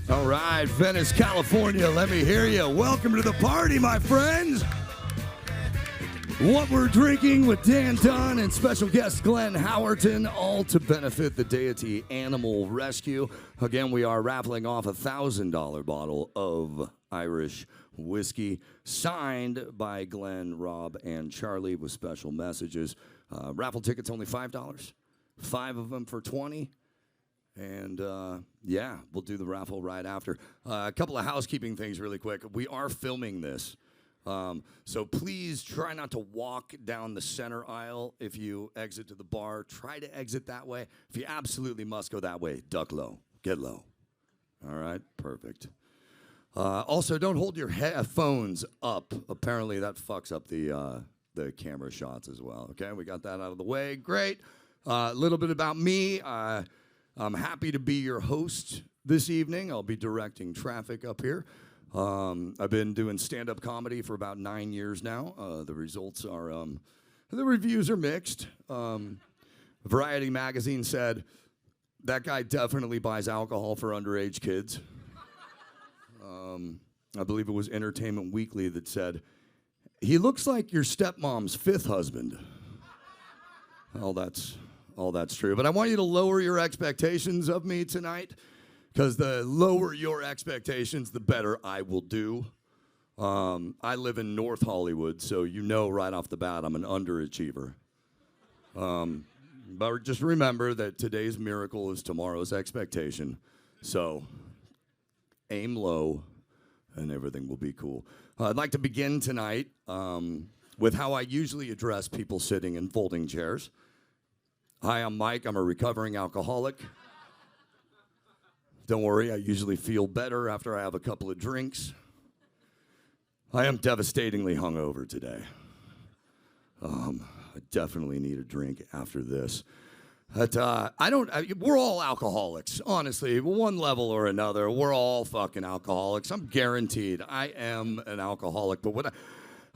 All right, Venice, California, let me hear you. Welcome to the party, my friends. What we're drinking with Dan Dunn and special guest Glenn Howerton, all to benefit the Deity Animal Rescue. Again, we are raffling off a $1,000 bottle of Irish whiskey, signed by Glenn, Rob, and Charlie with special messages. Raffle tickets only $5, 5 of them for $20. And, yeah, we'll do the raffle right after. A couple of housekeeping things really quick. We are filming this. So please try not to walk down the center aisle if you exit to the bar. Try to exit that way. If you absolutely must go that way, duck low. Get low. All right? Perfect. Also, don't hold your headphones up. Apparently, that fucks up the camera shots as well. Okay? We got that out of the way. Great. A little bit about me. I'm happy to be your host this evening. I'll be directing traffic up here. I've been doing stand-up comedy for about 9 years now. The results are, the reviews are mixed. Variety magazine said, that guy definitely buys alcohol for underage kids. I believe it was Entertainment Weekly that said, he looks like your stepmom's 5th husband. All that's true. But I want you to lower your expectations of me tonight, because the lower your expectations, the better I will do. I live in North Hollywood, so you know right off the bat I'm an underachiever. But just remember that today's miracle is tomorrow's expectation. So aim low, and everything will be cool. I'd like to begin tonight with how I usually address people sitting in folding chairs. Hi, I'm Mike. I'm a recovering alcoholic. Don't worry, I usually feel better after I have a couple of drinks. I am devastatingly hungover today. I definitely need a drink after this. But we're all alcoholics, honestly. One level or another, we're all fucking alcoholics. I'm guaranteed I am an alcoholic. But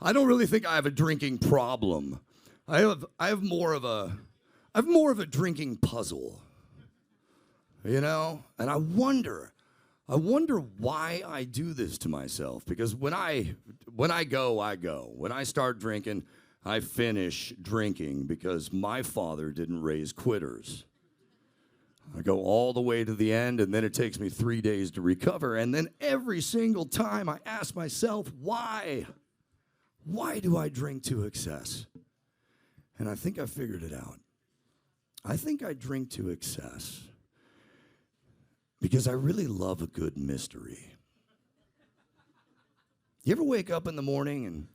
I don't really think I have a drinking problem. I have more of a drinking puzzle. You know, and I wonder why I do this to myself. Because when I go, I go. When I start drinking, I finish drinking, because my father didn't raise quitters. I go all the way to the end, and then it takes me 3 days to recover. And then every single time I ask myself, why? Why do I drink to excess? And I think I figured it out. I think I drink to excess because I really love a good mystery. You ever wake up in the morning and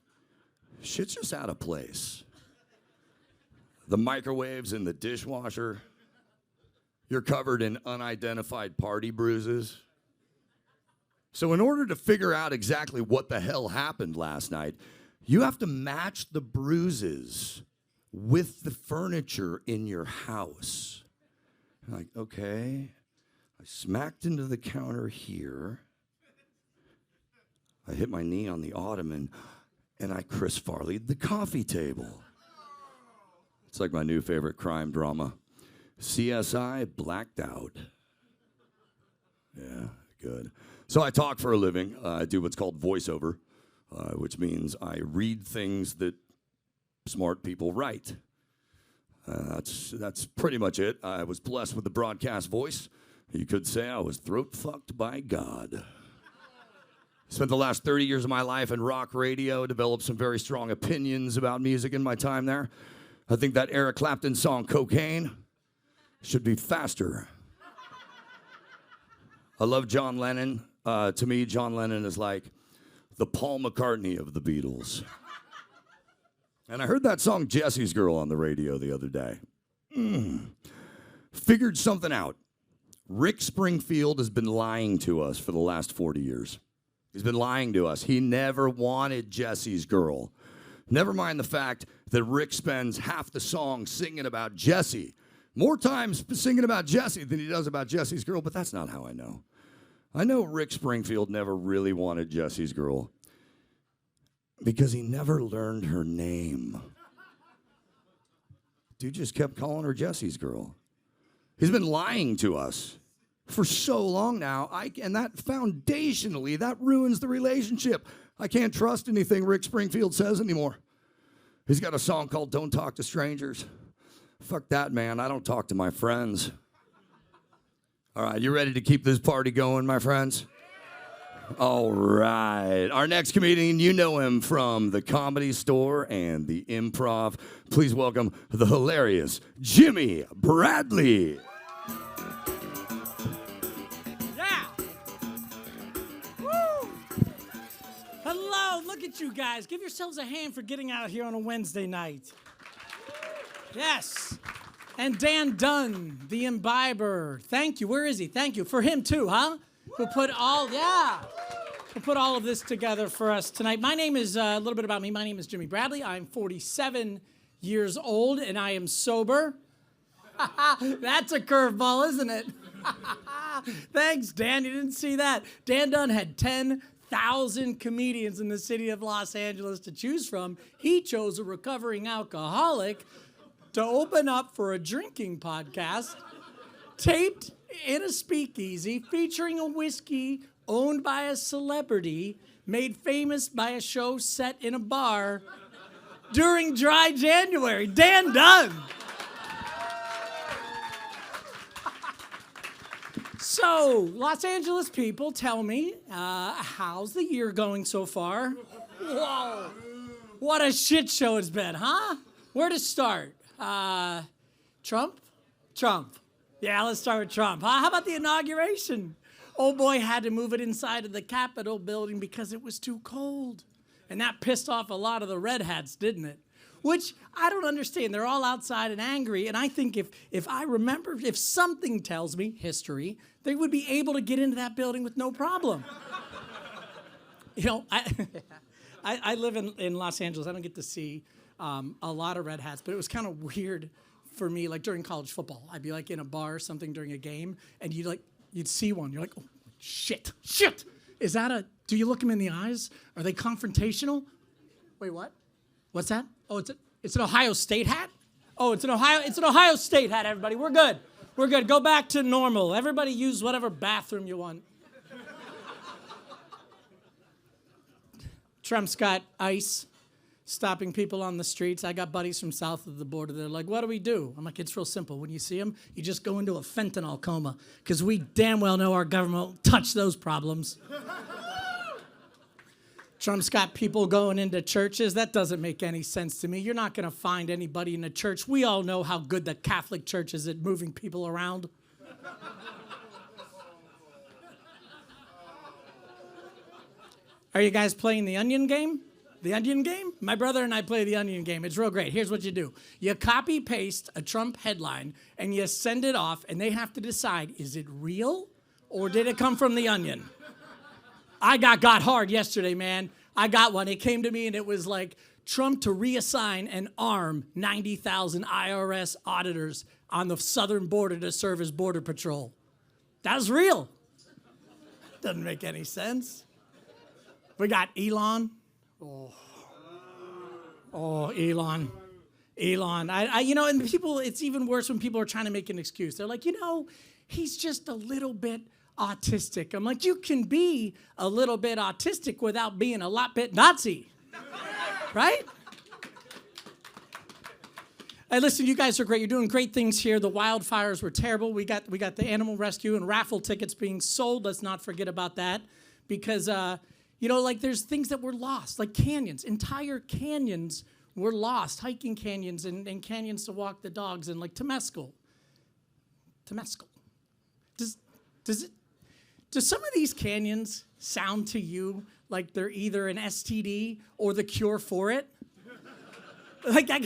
shit's just out of place? The microwave's in the dishwasher. You're covered in unidentified party bruises. So in order to figure out exactly what the hell happened last night, you have to match the bruises with the furniture in your house. You're like, okay, I smacked into the counter here. I hit my knee on the ottoman, and I Chris Farley'd the coffee table. It's like my new favorite crime drama. CSI Blacked Out. Yeah, good. So I talk for a living. I do what's called voiceover, which means I read things that smart people write. That's pretty much it. I was blessed with the broadcast voice. You could say I was throat fucked by God. Spent the last 30 years of my life in rock radio, developed some very strong opinions about music in my time there. I think that Eric Clapton song, Cocaine, should be faster. I love John Lennon. To me, John Lennon is like the Paul McCartney of the Beatles. And I heard that song, Jesse's Girl, on the radio the other day. Figured something out. Rick Springfield has been lying to us for the last 40 years. He's been lying to us. He never wanted Jesse's Girl. Never mind the fact that Rick spends half the song singing about Jesse. More times singing about Jesse than he does about Jesse's Girl, but that's not how I know. I know Rick Springfield never really wanted Jesse's Girl because he never learned her name. Dude just kept calling her Jesse's Girl. He's been lying to us for so long now, and that foundationally, that ruins the relationship. I can't trust anything Rick Springfield says anymore. He's got a song called Don't Talk to Strangers. Fuck that, man. I don't talk to my friends. All right, you ready to keep this party going, my friends? All right. Our next comedian, you know him from the Comedy Store and the Improv. Please welcome the hilarious Jimmie Bradley. Yeah. Woo. Hello, look at you guys. Give yourselves a hand for getting out here on a Wednesday night. Yes. And Dunn, the imbiber. Thank you. Where is he? Thank you. For him too, huh? Who put all of this together for us tonight. My name is, a little bit about me. My name is Jimmie Bradley. I'm 47 years old, and I am sober. That's a curveball, isn't it? Thanks, Dan. You didn't see that. Dan Dunn had 10,000 comedians in the city of Los Angeles to choose from. He chose a recovering alcoholic to open up for a drinking podcast taped in a speakeasy featuring a whiskey owned by a celebrity made famous by a show set in a bar during dry January. Dan Dunn. So, Los Angeles people, tell me, how's the year going so far? Whoa. What a shit show it's been, huh? Where to start? Trump? Trump. Yeah, let's start with Trump. Huh? How about the inauguration? Old boy had to move it inside of the Capitol building because it was too cold. And that pissed off a lot of the red hats, didn't it? Which I don't understand. They're all outside and angry. And I think if I remember, if something tells me, history, they would be able to get into that building with no problem. You know, I live in Los Angeles. I don't get to see a lot of red hats, but it was kind of weird for me, like during college football. I'd be like in a bar or something during a game, and you'd see one. You're like, oh, shit. Is that do you look them in the eyes? Are they confrontational? Wait, what? What's that? Oh, it's an Ohio State hat? Oh, it's an Ohio State hat, everybody. We're good. Go back to normal. Everybody use whatever bathroom you want. Trump's got ICE stopping people on the streets. I got buddies from south of the border. They're like, what do we do? I'm like, it's real simple. When you see them, you just go into a fentanyl coma because we damn well know our government won't touch those problems. Trump's got people going into churches. That doesn't make any sense to me. You're not going to find anybody in a church. We all know how good the Catholic Church is at moving people around. Are you guys playing the Onion game? The Onion game? My brother and I play the Onion game. It's real great. Here's what you do. You copy-paste a Trump headline, and you send it off, and they have to decide, is it real, or did it come from the Onion? I got hard yesterday, man. I got one. It came to me, and it was like, Trump to reassign and arm 90,000 IRS auditors on the southern border to serve as Border Patrol. That's real. Doesn't make any sense. We got Elon. Oh, Elon. And people, it's even worse when people are trying to make an excuse. They're like, he's just a little bit autistic. I'm like, you can be a little bit autistic without being a lot bit Nazi, right? Hey, listen, you guys are great. You're doing great things here. The wildfires were terrible. We got the animal rescue and raffle tickets being sold. Let's not forget about that because, there's things that were lost, like canyons. Entire canyons were lost, hiking canyons and canyons to walk the dogs and like Temescal. Does some of these canyons sound to you like they're either an STD or the cure for it? Like, I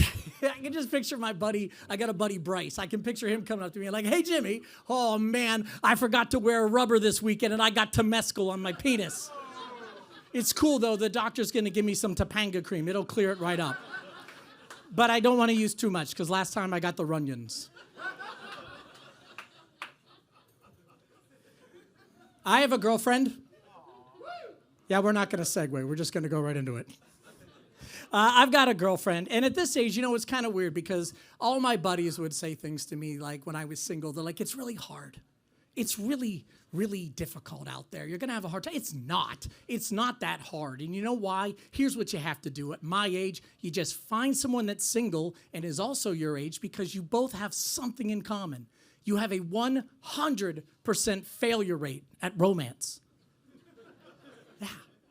can just picture my buddy. I got a buddy, Bryce. I can picture him coming up to me like, hey, Jimmy, oh, man, I forgot to wear a rubber this weekend, and I got Temescal on my penis. It's cool, though. The doctor's going to give me some Topanga cream. It'll clear it right up. But I don't want to use too much, because last time I got the runions. I have a girlfriend. Yeah, we're not going to segue. We're just going to go right into it. I've got a girlfriend, and at this age, it's kind of weird because all my buddies would say things to me like when I was single. They're like, it's really hard. it's really, really difficult out there. You're going to have a hard time. It's not. It's not that hard. And you know why? Here's what you have to do. At my age, you just find someone that's single and is also your age because you both have something in common. You have a 100% failure rate at romance. Yeah.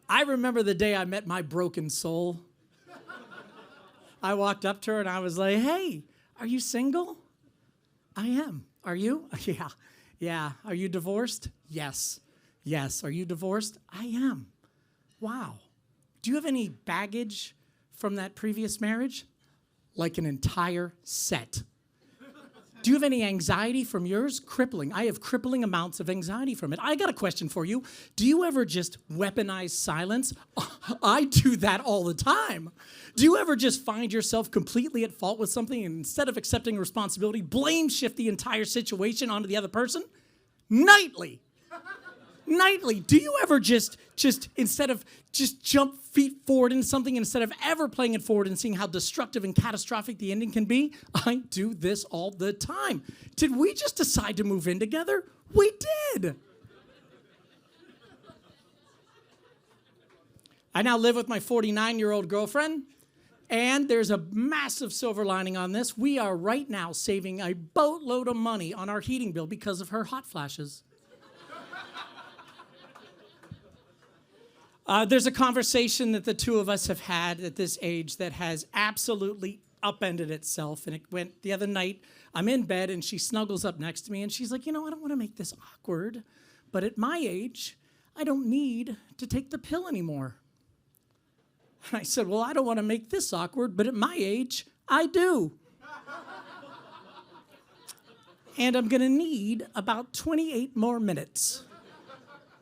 I remember the day I met my broken soul. I walked up to her and I was like, hey, are you single? I am. Are you? Yeah. Yeah. Are you divorced? Yes. Yes. Are you divorced? I am. Wow. Do you have any baggage from that previous marriage? Like an entire set. Do you have any anxiety from yours? Crippling. I have crippling amounts of anxiety from it. I got a question for you. Do you ever just weaponize silence? I do that all the time. Do you ever just find yourself completely at fault with something and instead of accepting responsibility, blame shift the entire situation onto the other person? Nightly. Nightly. Do you ever just instead of just jump feet forward into something instead of ever playing it forward and seeing how destructive and catastrophic the ending can be? I do this all the time. Did we just decide to move in together? We did. I now live with my 49-year-old girlfriend, and there's a massive silver lining on this. We are right now saving a boatload of money on our heating bill because of her hot flashes. There's a conversation that the two of us have had at this age that has absolutely upended itself. And it went the other night, I'm in bed and she snuggles up next to me and she's like, I don't want to make this awkward, but at my age, I don't need to take the pill anymore. And I said, well, I don't want to make this awkward, but at my age, I do. And I'm going to need about 28 more minutes.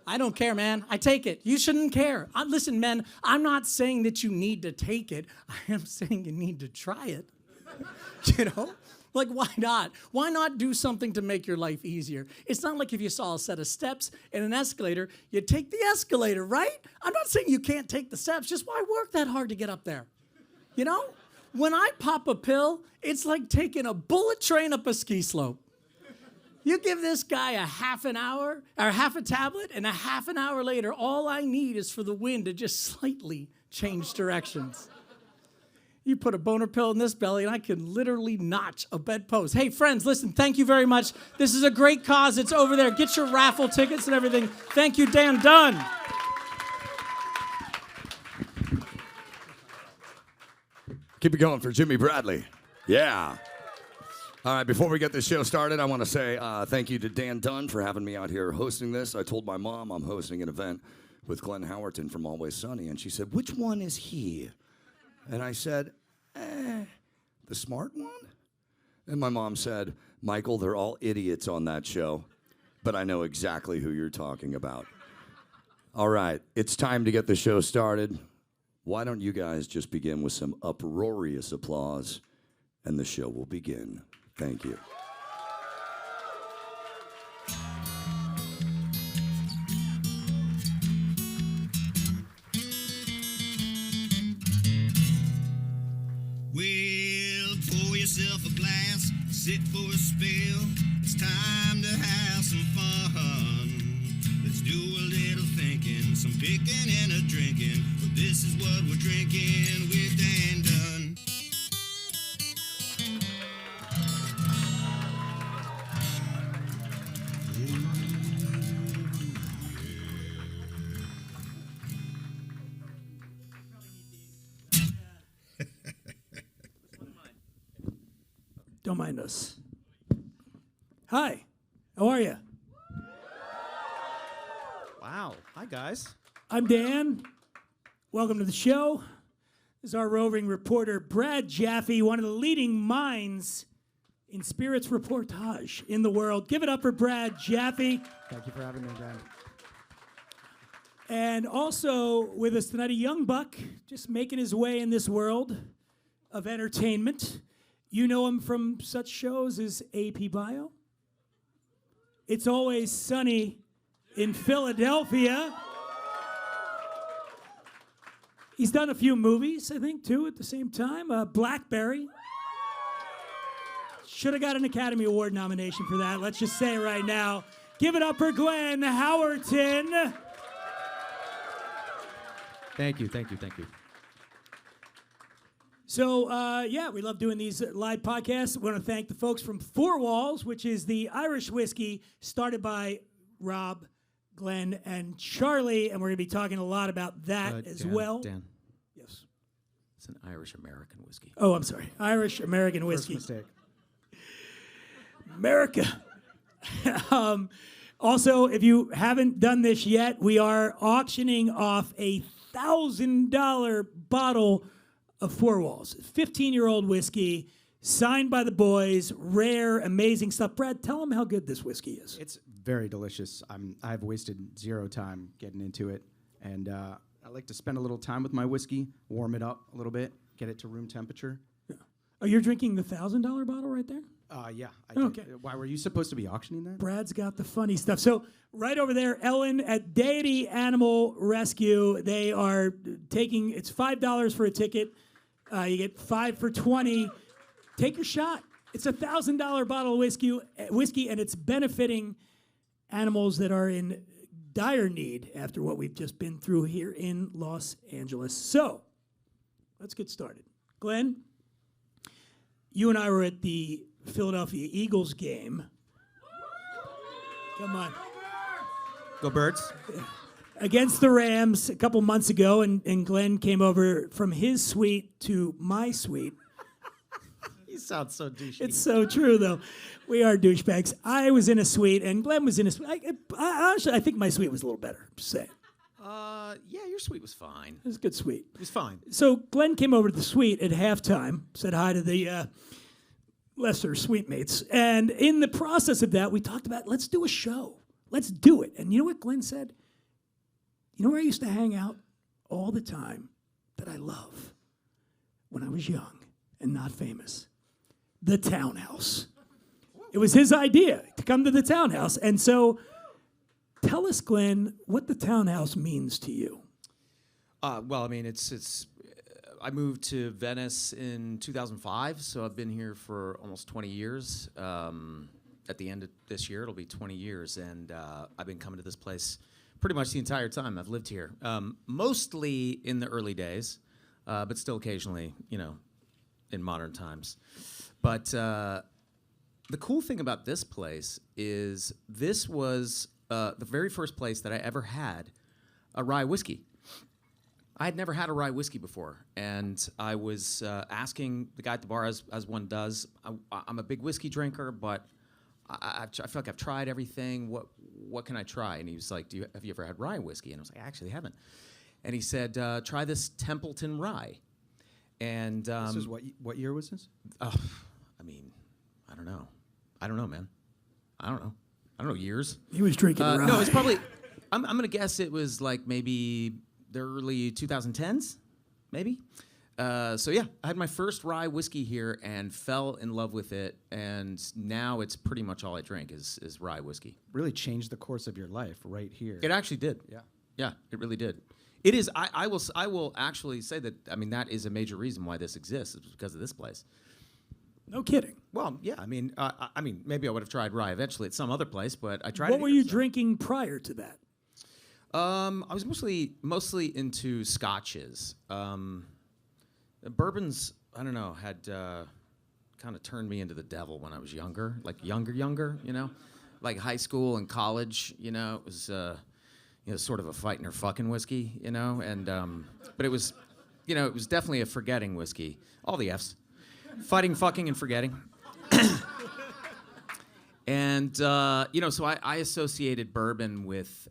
I don't care, man. I take it. You shouldn't care. Listen, men, I'm not saying that you need to take it. I am saying you need to try it. Like, why not? Why not do something to make your life easier? It's not like if you saw a set of steps and an escalator, you take the escalator, right? I'm not saying you can't take the steps. Just why work that hard to get up there? When I pop a pill, it's like taking a bullet train up a ski slope. You give this guy a half an hour, or half a tablet, and a half an hour later, all I need is for the wind to just slightly change directions. You put a boner pill in this belly, and I can literally notch a bedpost. Hey, friends, listen, thank you very much. This is a great cause. It's over there. Get your raffle tickets and everything. Thank you, Dan Dunn. Keep it going for Jimmie Bradley. Yeah. All right, before we get this show started, I want to say thank you to Dan Dunn for having me out here hosting this. I told my mom I'm hosting an event with Glenn Howerton from Always Sunny, and she said, which one is he? And I said, the smart one? And my mom said, Michael, they're all idiots on that show, but I know exactly who you're talking about. All right, it's time to get the show started. Why don't you guys just begin with some uproarious applause, and the show will begin. Thank you. Well, pour yourself a glass, sit for a spill. It's time to have some fun. Let's do a little thinking, some picking and a drinking. But this is what we're drinking with Dan Dunn. Don't mind us. Hi, how are you? Wow. Hi, guys. I'm Dan. Welcome to the show. This is our roving reporter, Brad Japhe, one of the leading minds in spirits reportage in the world. Give it up for Brad Japhe. Thank you for having me, Dan. And also with us tonight, a young buck just making his way in this world of entertainment. You know him from such shows as AP Bio. It's Always Sunny in Philadelphia. He's done a few movies, I think, too, at the same time. BlackBerry. Should have got an Academy Award nomination for that. Let's just say right now. Give it up for Glenn Howerton. Thank you, thank you, thank you. So, we love doing these live podcasts. We want to thank the folks from Four Walls, which is the Irish whiskey started by Rob, Glenn, and Charlie, and we're going to be talking a lot about that as well. Dan, Yes. it's an Irish-American whiskey. Oh, I'm sorry. Irish-American whiskey. First mistake. America. Also, if you haven't done this yet, we are auctioning off a $1,000 bottle of Four Walls. 15-year-old whiskey, signed by the boys, rare, amazing stuff. Brad, tell them how good this whiskey is. It's very delicious. I've wasted zero time getting into it, and I like to spend a little time with my whiskey, warm it up a little bit, get it to room temperature. Oh, you're drinking the $1,000 bottle right there? Yeah. Okay. Why were you supposed to be auctioning that? Brad's got the funny stuff. So right over there, Ellen at Deity Animal Rescue, they are taking, it's $5 for a ticket. You get 5 for 20. Take your shot. It's a $1,000 bottle of whiskey, and it's benefiting animals that are in dire need after what we've just been through here in Los Angeles. So let's get started. Glenn, you and I were at the Philadelphia Eagles game. Come on. Go Birds. Against the Rams a couple months ago, and Glenn came over from his suite to my suite. You sound so douchey. It's so true, though. We are douchebags. I was in a suite, and Glenn was in a suite. Honestly, I think my suite was a little better. Just saying. Yeah, your suite was fine. It was a good suite. It was fine. So Glenn came over to the suite at halftime, said hi to the lesser suite mates, and in the process of that, we talked about, let's do a show. Let's do it. And you know what Glenn said? You know where I used to hang out all the time that I love when I was young and not famous? The Townhouse. It was his idea to come to the Townhouse. And so tell us, Glenn, what the Townhouse means to you. Well, I mean, it's. I moved to Venice in 2005, so I've been here for almost 20 years. At the end of this year, it'll be 20 years, and I've been coming to this place pretty much the entire time I've lived here. Mostly in the early days, but still occasionally, in modern times. But the cool thing about this place is this was the very first place that I ever had a rye whiskey. I had never had a rye whiskey before, and I was asking the guy at the bar, as one does. I'm a big whiskey drinker, but I feel like I've tried everything. What can I try? And he was like, have you ever had rye whiskey? And I was like, I actually haven't. And he said, try this Templeton rye. And This is what year was this? I mean, I don't know, man. I don't know, years. He was drinking rye. No, it's probably, I'm going to guess it was like maybe the early 2010s, maybe. So yeah, I had my first rye whiskey here and fell in love with it, and now it's pretty much all I drink is rye whiskey. Really changed the course of your life right here. It actually did. Yeah. Yeah, it really did. It is. I will actually say that. I mean, that is a major reason why this exists, is because of this place. No kidding. Well, yeah. I mean, maybe I would have tried rye eventually at some other place, but I tried. What were you drinking prior to that? I was mostly into scotches. Bourbons, I don't know, had kind of turned me into the devil when I was younger, like younger, like high school and college. It was sort of a fighting or fucking whiskey, and but it was, it was definitely a forgetting whiskey. All the F's, fighting, fucking, and forgetting. And so I associated bourbon with,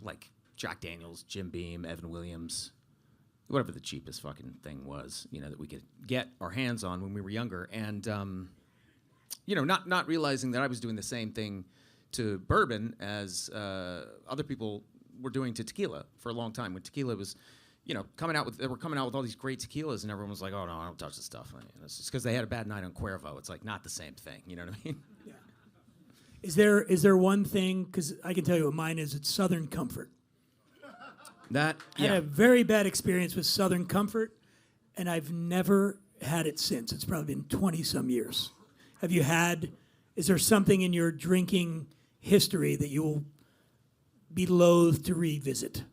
like Jack Daniels, Jim Beam, Evan Williams, whatever the cheapest fucking thing was, that we could get our hands on when we were younger. And, not realizing that I was doing the same thing to bourbon as other people were doing to tequila for a long time. When tequila was, they were coming out with all these great tequilas, and everyone was like, oh, no, I don't touch this stuff. It's just because they had a bad night on Cuervo. It's like not the same thing, you know what I mean? Yeah. Is there one thing, because I can tell you what mine is, it's Southern Comfort. I had a very bad experience with Southern Comfort, and I've never had it since. It's probably been 20-some years. Is there something in your drinking history that you will be loath to revisit?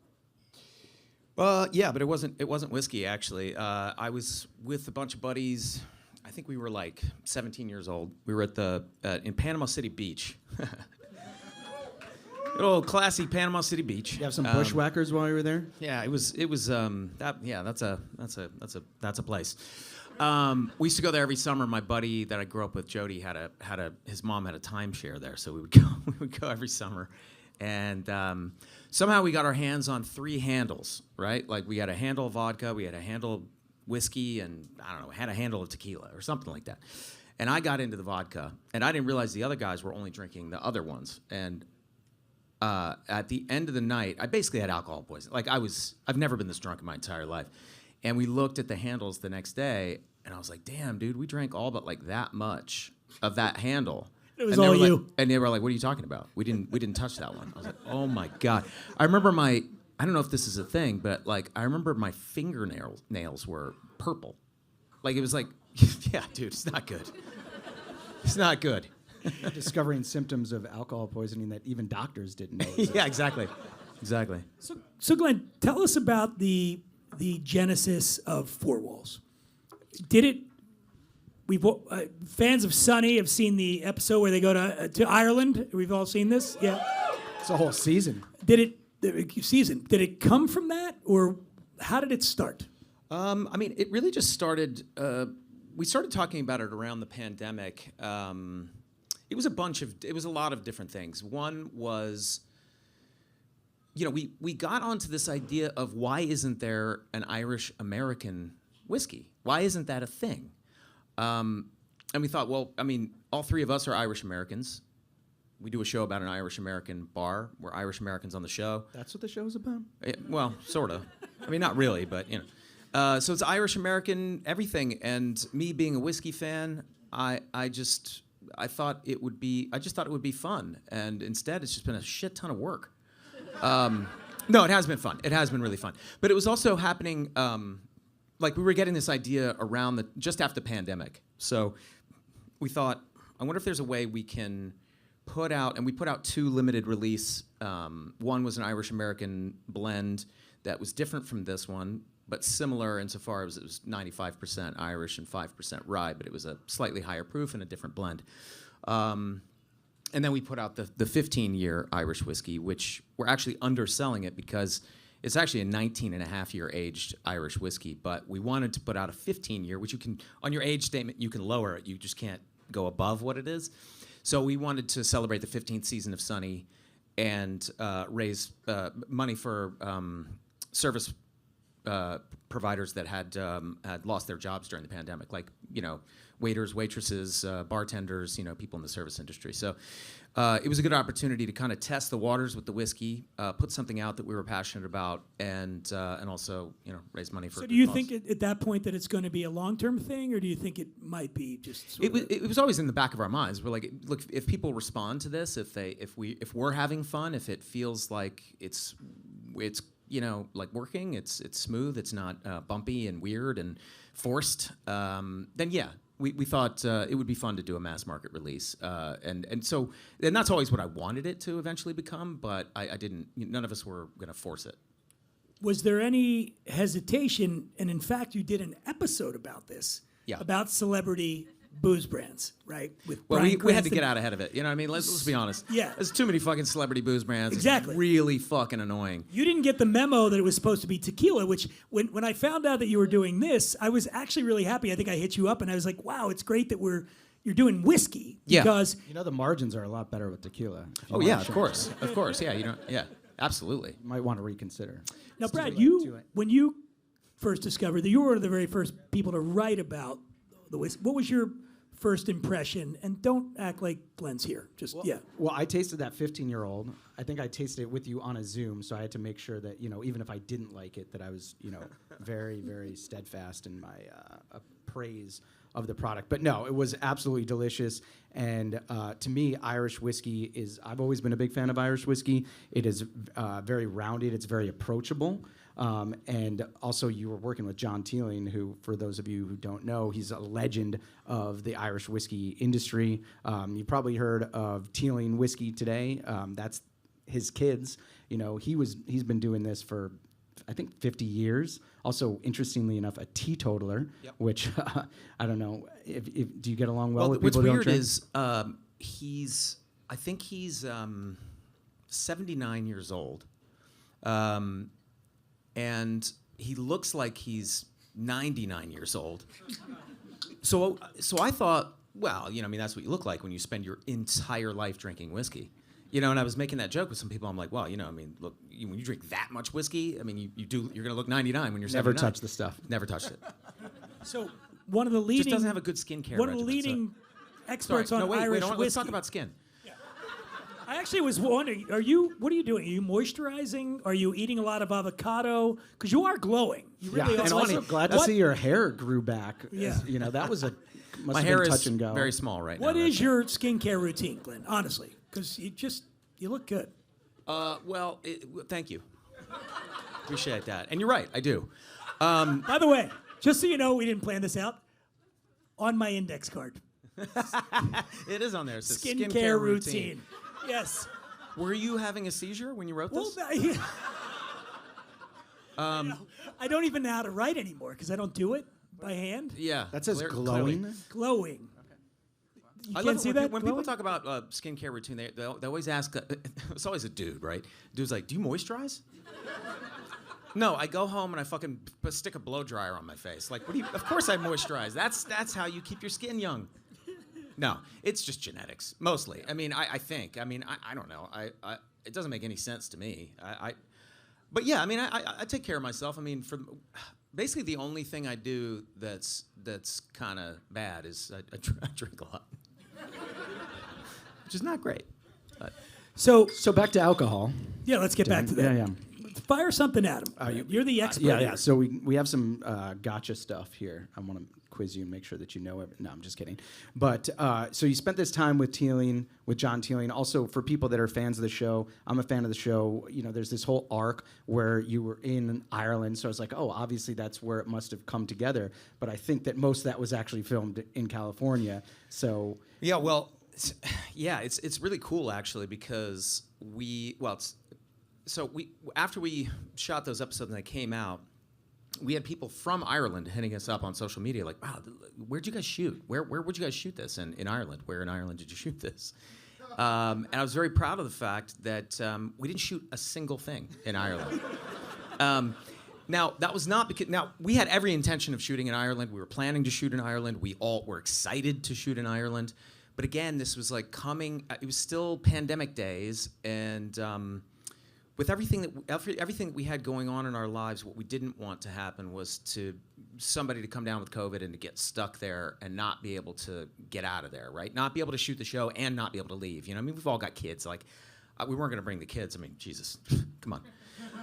Yeah, but it wasn't whiskey actually. I was with a bunch of buddies. I think we were like 17 years old. We were at in Panama City Beach. Good old classy Panama City Beach. You have some bushwhackers while you were there? Yeah, it was that's a place. We used to go there every summer. My buddy that I grew up with, Jody, his mom had a timeshare there, so we would go every summer. And somehow we got our hands on 3 handles, right? Like we had a handle of vodka, we had a handle of whiskey, and I don't know, had a handle of tequila or something like that. And I got into the vodka, and I didn't realize the other guys were only drinking the other ones. And at the end of the night, I basically had alcohol poisoning. Like I've never been this drunk in my entire life. And we looked at the handles the next day, and I was like, damn, dude, we drank all but like that much of that handle. It was all you. And they were like, what are you talking about? We didn't touch that one. I was like, oh my God. I remember I don't know if this is a thing, but like I remember my fingernails were purple. Like it was like, yeah, dude, it's not good. It's not good. Discovering symptoms of alcohol poisoning that even doctors didn't know. Yeah, exactly. So Glenn, tell us about the genesis of Four Walls. Did it? We've fans of Sunny have seen the episode where they go to Ireland. We've all seen this. Yeah, It's a whole season. Did it come from that, or how did it start? I mean, it really just started. We started talking about it around the pandemic. It was a lot of different things. One was, we got onto this idea of why isn't there an Irish American whiskey? Why isn't that a thing? And we thought, well, I mean, all 3 of us are Irish Americans. We do a show about an Irish American bar. We're Irish Americans on the show. That's what the show's about? Well, sort of. I mean, not really, but, so it's Irish American everything. And me being a whiskey fan, I thought it would be fun. And instead, it's just been a shit ton of work. No, it has been fun. It has been really fun. But it was also happening, like we were getting this idea around just after the pandemic. So we thought, I wonder if there's a way we can put out, and we put out 2 limited release. One was an Irish American blend that was different from this one, but similar insofar as it was 95% Irish and 5% rye, but it was a slightly higher proof and a different blend. And then we put out the 15-year Irish whiskey, which we're actually underselling it because it's actually a 19-and-a-half-year aged Irish whiskey, but we wanted to put out a 15-year, which you can, on your age statement, you can lower it. You just can't go above what it is. So we wanted to celebrate the 15th season of Sunny and raise money for service providers that had lost their jobs during the pandemic, like waiters, waitresses, bartenders, people in the service industry. So it was a good opportunity to kind of test the waters with the whiskey, put something out that we were passionate about, and also raise money for. So do you think at that point that it's going to be a long-term thing, or do you think it might be just? It was always in the back of our minds. We're like, look, if people respond to this, if we're having fun, if it feels like it's like working, it's smooth, it's not bumpy and weird and forced, then yeah, we thought it would be fun to do a mass market release, and that's always what I wanted it to eventually become, but I didn't. None of us were going to force it. Was there any hesitation? And in fact, you did an episode about this, about celebrity booze brands, right? We had to get out ahead of it. You know what I mean? Let's be honest. Yeah. There's too many fucking celebrity booze brands. Exactly. It's really fucking annoying. You didn't get the memo that it was supposed to be tequila, which when I found out that you were doing this, I was actually really happy. I think I hit you up and I was like, wow, it's great that you're doing whiskey. Because the margins are a lot better with tequila. Oh yeah, of course. Of course. Yeah, absolutely. You might want to reconsider. Now, Brad, when you first discovered that you were one of the very first people to write about the whiskey, what was your first impression? And don't act like Glenn's here. Well, I tasted that 15-year-old. I think I tasted it with you on a Zoom, so I had to make sure that even if I didn't like it, that I was very, very steadfast in my praise of the product. But no, it was absolutely delicious. And to me, Irish whiskey I've always been a big fan of Irish whiskey. It is very rounded. It's very approachable. And also you were working with John Teeling, who, for those of you who don't know, he's a legend of the Irish whiskey industry. You probably heard of Teeling Whiskey Today. That's his kids. You know, he's been doing this for, I think, 50 years. Also, interestingly enough, a teetotaler, which I don't know. If do you get along well with people who don't drink? What's weird is I think he's 79 years old. And he looks like he's 99 years old. So I thought, well, you know, I mean, that's what you look like when you spend your entire life drinking whiskey. You know, and I was making that joke with some people. I'm like, well, you know, I mean, look, when you drink that much whiskey, I mean, you're going to look 99 when you're 79. Never touch the stuff. Never touched it. So one of the leading... Just doesn't have a good skincare One of the regimen, leading experts on wait, Irish whiskey. let's talk about skin. I actually was wondering, what are you doing? Are you moisturizing? Are you eating a lot of avocado? Because you are glowing. You really are. And also glad to see your hair grew back. Yeah. You know, that was must My have hair been is touch and go. very small right now. What is your skincare routine, Glenn? Honestly, because you look good. Thank you. Appreciate that. And you're right, I do. By the way, just so you know, we didn't plan this out. On my index card, It is on there. It says skincare routine. Yes. Were you having a seizure when you wrote Well, this? I don't even know how to write anymore because I don't do it by hand. Yeah. That says clearly. glowing. Glowing. You I can't love it see when that? people, when people Glowing? talk about skincare routine, they always ask, it's always a dude, right? Dude's like, do you moisturize? No, I go home and I fucking stick a blow dryer on my face. Like, of course I moisturize. That's how you keep your skin young. No, it's just genetics, mostly. I mean, I think. I mean, I don't know. It doesn't make any sense to me. But yeah, I mean, I take care of myself. I mean, basically the only thing I do that's kind of bad is I drink a lot, which is not great. But. So back to alcohol. yeah, let's get back to that. Yeah. Fire something at him. You're the expert. Yeah. here. So we have some gotcha stuff here. I want to quiz you and make sure that you know it. No, I'm just kidding. But so you spent this time with John Teeling. Also, for people that are fans of the show, I'm a fan of the show. You know, there's this whole arc where you were in Ireland. So I was like, oh, obviously that's where it must have come together. But I think that most of that was actually filmed in California. So Yeah, well, it's really cool actually because after we shot those episodes and they came out, we had people from Ireland hitting us up on social media like, wow, where'd you guys shoot? Where would you guys shoot this in Ireland? Where in Ireland did you shoot this? And I was very proud of the fact that we didn't shoot a single thing in Ireland. Now, that was not because... Now, we had every intention of shooting in Ireland. We were planning to shoot in Ireland. We all were excited to shoot in Ireland. But again, this was like coming... It was still pandemic days, and... with everything that we had going on in our lives, what we didn't want to happen was somebody to come down with COVID and to get stuck there and not be able to get out of there, right? Not be able to shoot the show and not be able to leave. You know, I mean, we've all got kids. Like, we weren't going to bring the kids. I mean, Jesus, come on.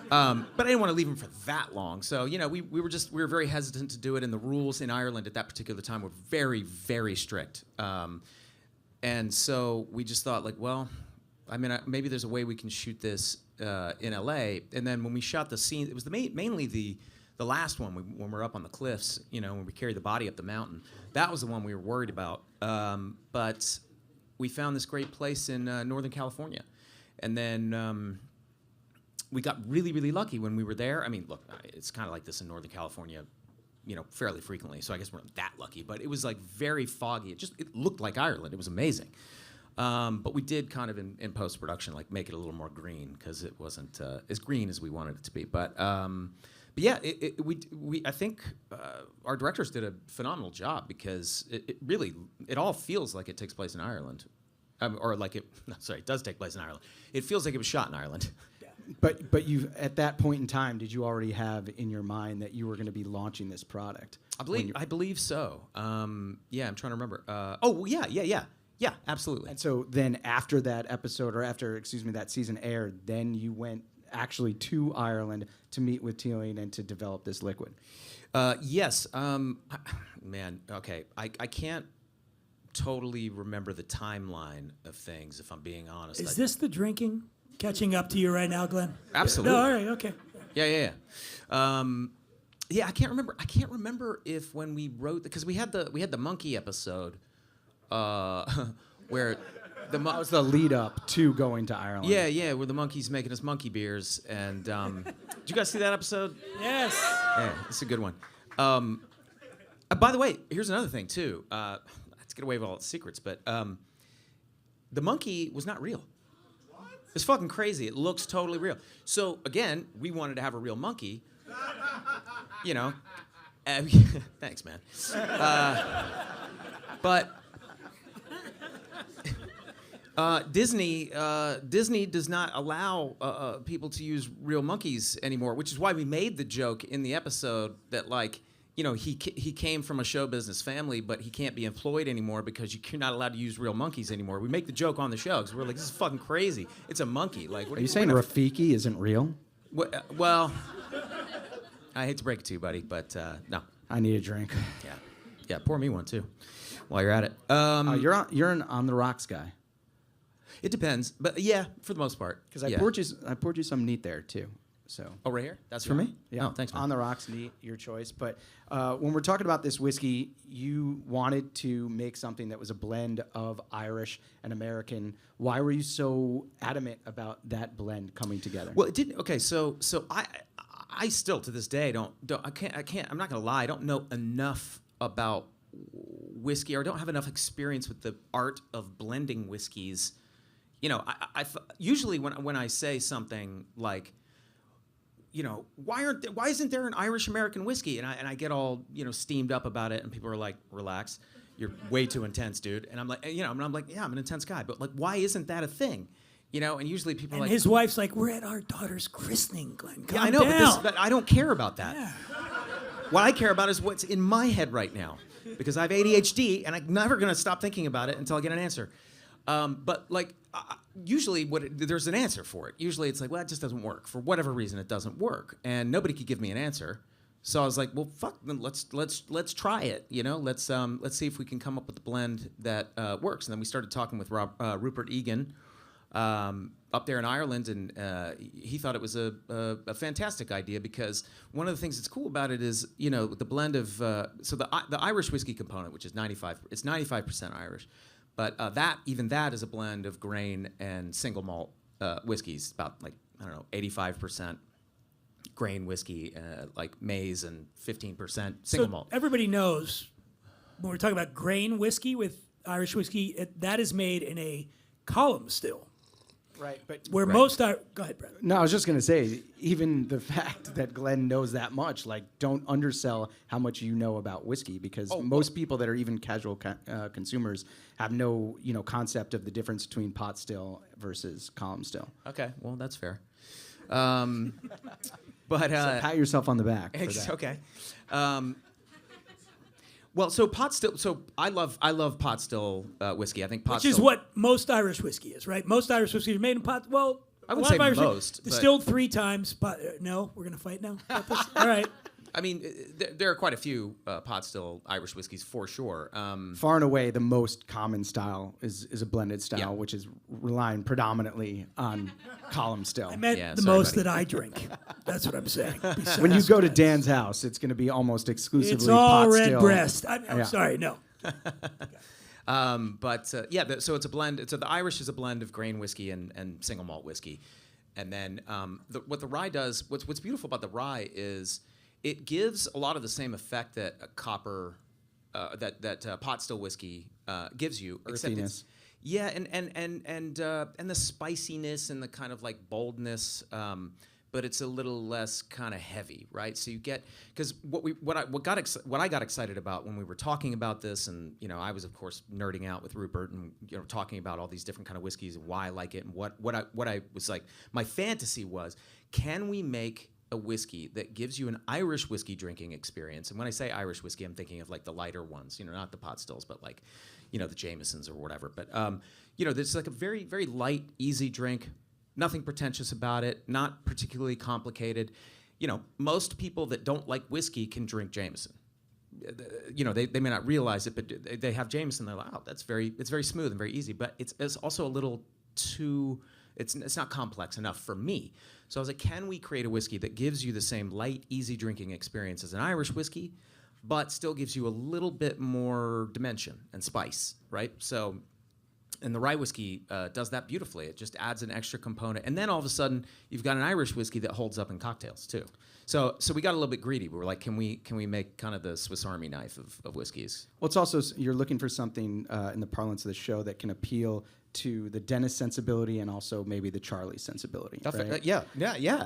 But I didn't want to leave them for that long. So, you know, we were very hesitant to do it, and the rules in Ireland at that particular time were very, very strict. And so we just thought, like, well, I mean, maybe there's a way we can shoot this in LA. And then when we shot the scene, it was mainly the last one when we're up on the cliffs, you know, when we carried the body up the mountain. That was the one we were worried about. But we found this great place in Northern California. And then we got really, really lucky when we were there. I mean, look, it's kind of like this in Northern California, you know, fairly frequently. So I guess we're not that lucky. But it was like very foggy. It looked like Ireland. It was amazing. But we did kind of in post-production, like make it a little more green because it wasn't as green as we wanted it to be. But yeah, I think our directors did a phenomenal job because it all feels like it takes place in Ireland, it does take place in Ireland. It feels like it was shot in Ireland. But you at that point in time, did you already have in your mind that you were going to be launching this product? I believe so. Yeah, I'm trying to remember. Yeah, absolutely. And so then after that episode, or after, that season aired, then you went actually to Ireland to meet with Tealing and to develop this liquid? Yes. Man, okay. I can't totally remember the timeline of things, if I'm being honest. Is this the drinking catching up to you right now, Glenn? Absolutely. No, all right, okay. Yeah. I can't remember. I can't remember if when we wrote, because we had the monkey episode, where That was the lead up to going to Ireland. Yeah, where the monkey's making us monkey beers, and did you guys see that episode? Yes. Yeah, it's a good one. By the way, here's another thing too. Let's get away with all its secrets, but the monkey was not real. It's fucking crazy. It looks totally real. So again, we wanted to have a real monkey. You know, thanks, man. But Disney does not allow people to use real monkeys anymore, which is why we made the joke in the episode that, like, you know, he came from a show business family, but he can't be employed anymore because you're not allowed to use real monkeys anymore. We make the joke on the show because we're like, this is fucking crazy. It's a monkey. Like, what Are you saying Rafiki isn't real? Well, I hate to break it to you, buddy, but no. I need a drink. Yeah. Pour me one too, while you're at it. You're an on the rocks guy. It depends, but yeah, for the most part. Because I poured you some neat there too. So. Oh, right here? That's for me? Yeah. Oh, thanks, man. On the rocks, neat, your choice. But when we're talking about this whiskey, you wanted to make something that was a blend of Irish and American. Why were you so adamant about that blend coming together? Well, it didn't. Okay, so I still to this day I'm not gonna lie. I don't know enough about whiskey, or don't have enough experience with the art of blending whiskeys. You know, I usually when I say something like, you know, why isn't there an Irish American whiskey? And I get all, you know, steamed up about it, and people are like, relax, you're way too intense, dude. And I'm like, you know, and I'm like, yeah, I'm an intense guy, but like, why isn't that a thing? You know, and usually people are like, his wife's like, we're at our daughter's christening, Glenn. Calm I know, down. but I don't care about that. Yeah. What I care about is what's in my head right now, because I have ADHD, and I'm never gonna stop thinking about it until I get an answer. But like, usually there's an answer for it. Usually it's like, well, it just doesn't work. For whatever reason, it doesn't work, and nobody could give me an answer. So I was like, well, fuck, then let's try it. You know, let's see if we can come up with a blend that works. And then we started talking with Rupert Egan up there in Ireland, and he thought it was a fantastic idea, because one of the things that's cool about it is, you know, the blend of so the Irish whiskey component, which is 95% Irish. But that is a blend of grain and single malt whiskeys, about, like, I don't know, 85% grain whiskey, like maize, and 15% single malt. Everybody knows when we're talking about grain whiskey with Irish whiskey, that is made in a column still. Right, but where most are. Go ahead, Brad. No, I was just gonna say, even the fact that Glenn knows that much, like, don't undersell how much you know about whiskey, because most people that are even casual consumers have no, you know, concept of the difference between pot still versus column still. Okay, well, that's fair. But so pat yourself on the back. For that. Okay. Well, so pot still. So I love pot still whiskey. I think pot still, which is what most Irish whiskey is, right? Most Irish whiskey is made in pot. Well, I wouldn't say Irish most. Distilled 3 times. No, we're gonna fight now. All right. I mean, there are quite a few pot still Irish whiskeys for sure. Far and away, the most common style is a blended style, Yeah. which is relying predominantly on column still. I meant Yeah, the sorry, most buddy. that I drink. That's what I'm saying. When you go to Dan's house, it's going to be almost exclusively It's all pot red still. breast. I'm Yeah. sorry, no. So it's a blend. So the Irish is a blend of grain whiskey and single malt whiskey, and then what the rye does. What's beautiful about the rye is it gives a lot of the same effect that a copper, that pot still whiskey gives you. Earthiness. Yeah, and the spiciness and the kind of like boldness, but it's a little less kind of heavy, right? So you get, because what I got excited about when we were talking about this, and, you know, I was of course nerding out with Rupert, and, you know, talking about all these different kind of whiskeys and why I like it, and what I was like, my fantasy was, can we make a whiskey that gives you an Irish whiskey drinking experience? And when I say Irish whiskey, I'm thinking of like the lighter ones, you know, not the pot stills, but like, you know, the Jamesons or whatever. But you know, there's like a very, very light, easy drink, nothing pretentious about it, not particularly complicated. You know, most people that don't like whiskey can drink Jameson. You know, they may not realize it, but they have Jameson. They're like, oh, it's very smooth and very easy. But it's also a little too. It's not complex enough for me. So I was like, can we create a whiskey that gives you the same light, easy drinking experience as an Irish whiskey, but still gives you a little bit more dimension and spice, right? So, and the rye whiskey does that beautifully. It just adds an extra component. And then all of a sudden, you've got an Irish whiskey that holds up in cocktails, too. So we got a little bit greedy. We were like, can we make kind of the Swiss Army knife of whiskeys? Well, it's also, you're looking for something in the parlance of the show that can appeal to the Dennis sensibility and also maybe the Charlie sensibility. Right? Yeah,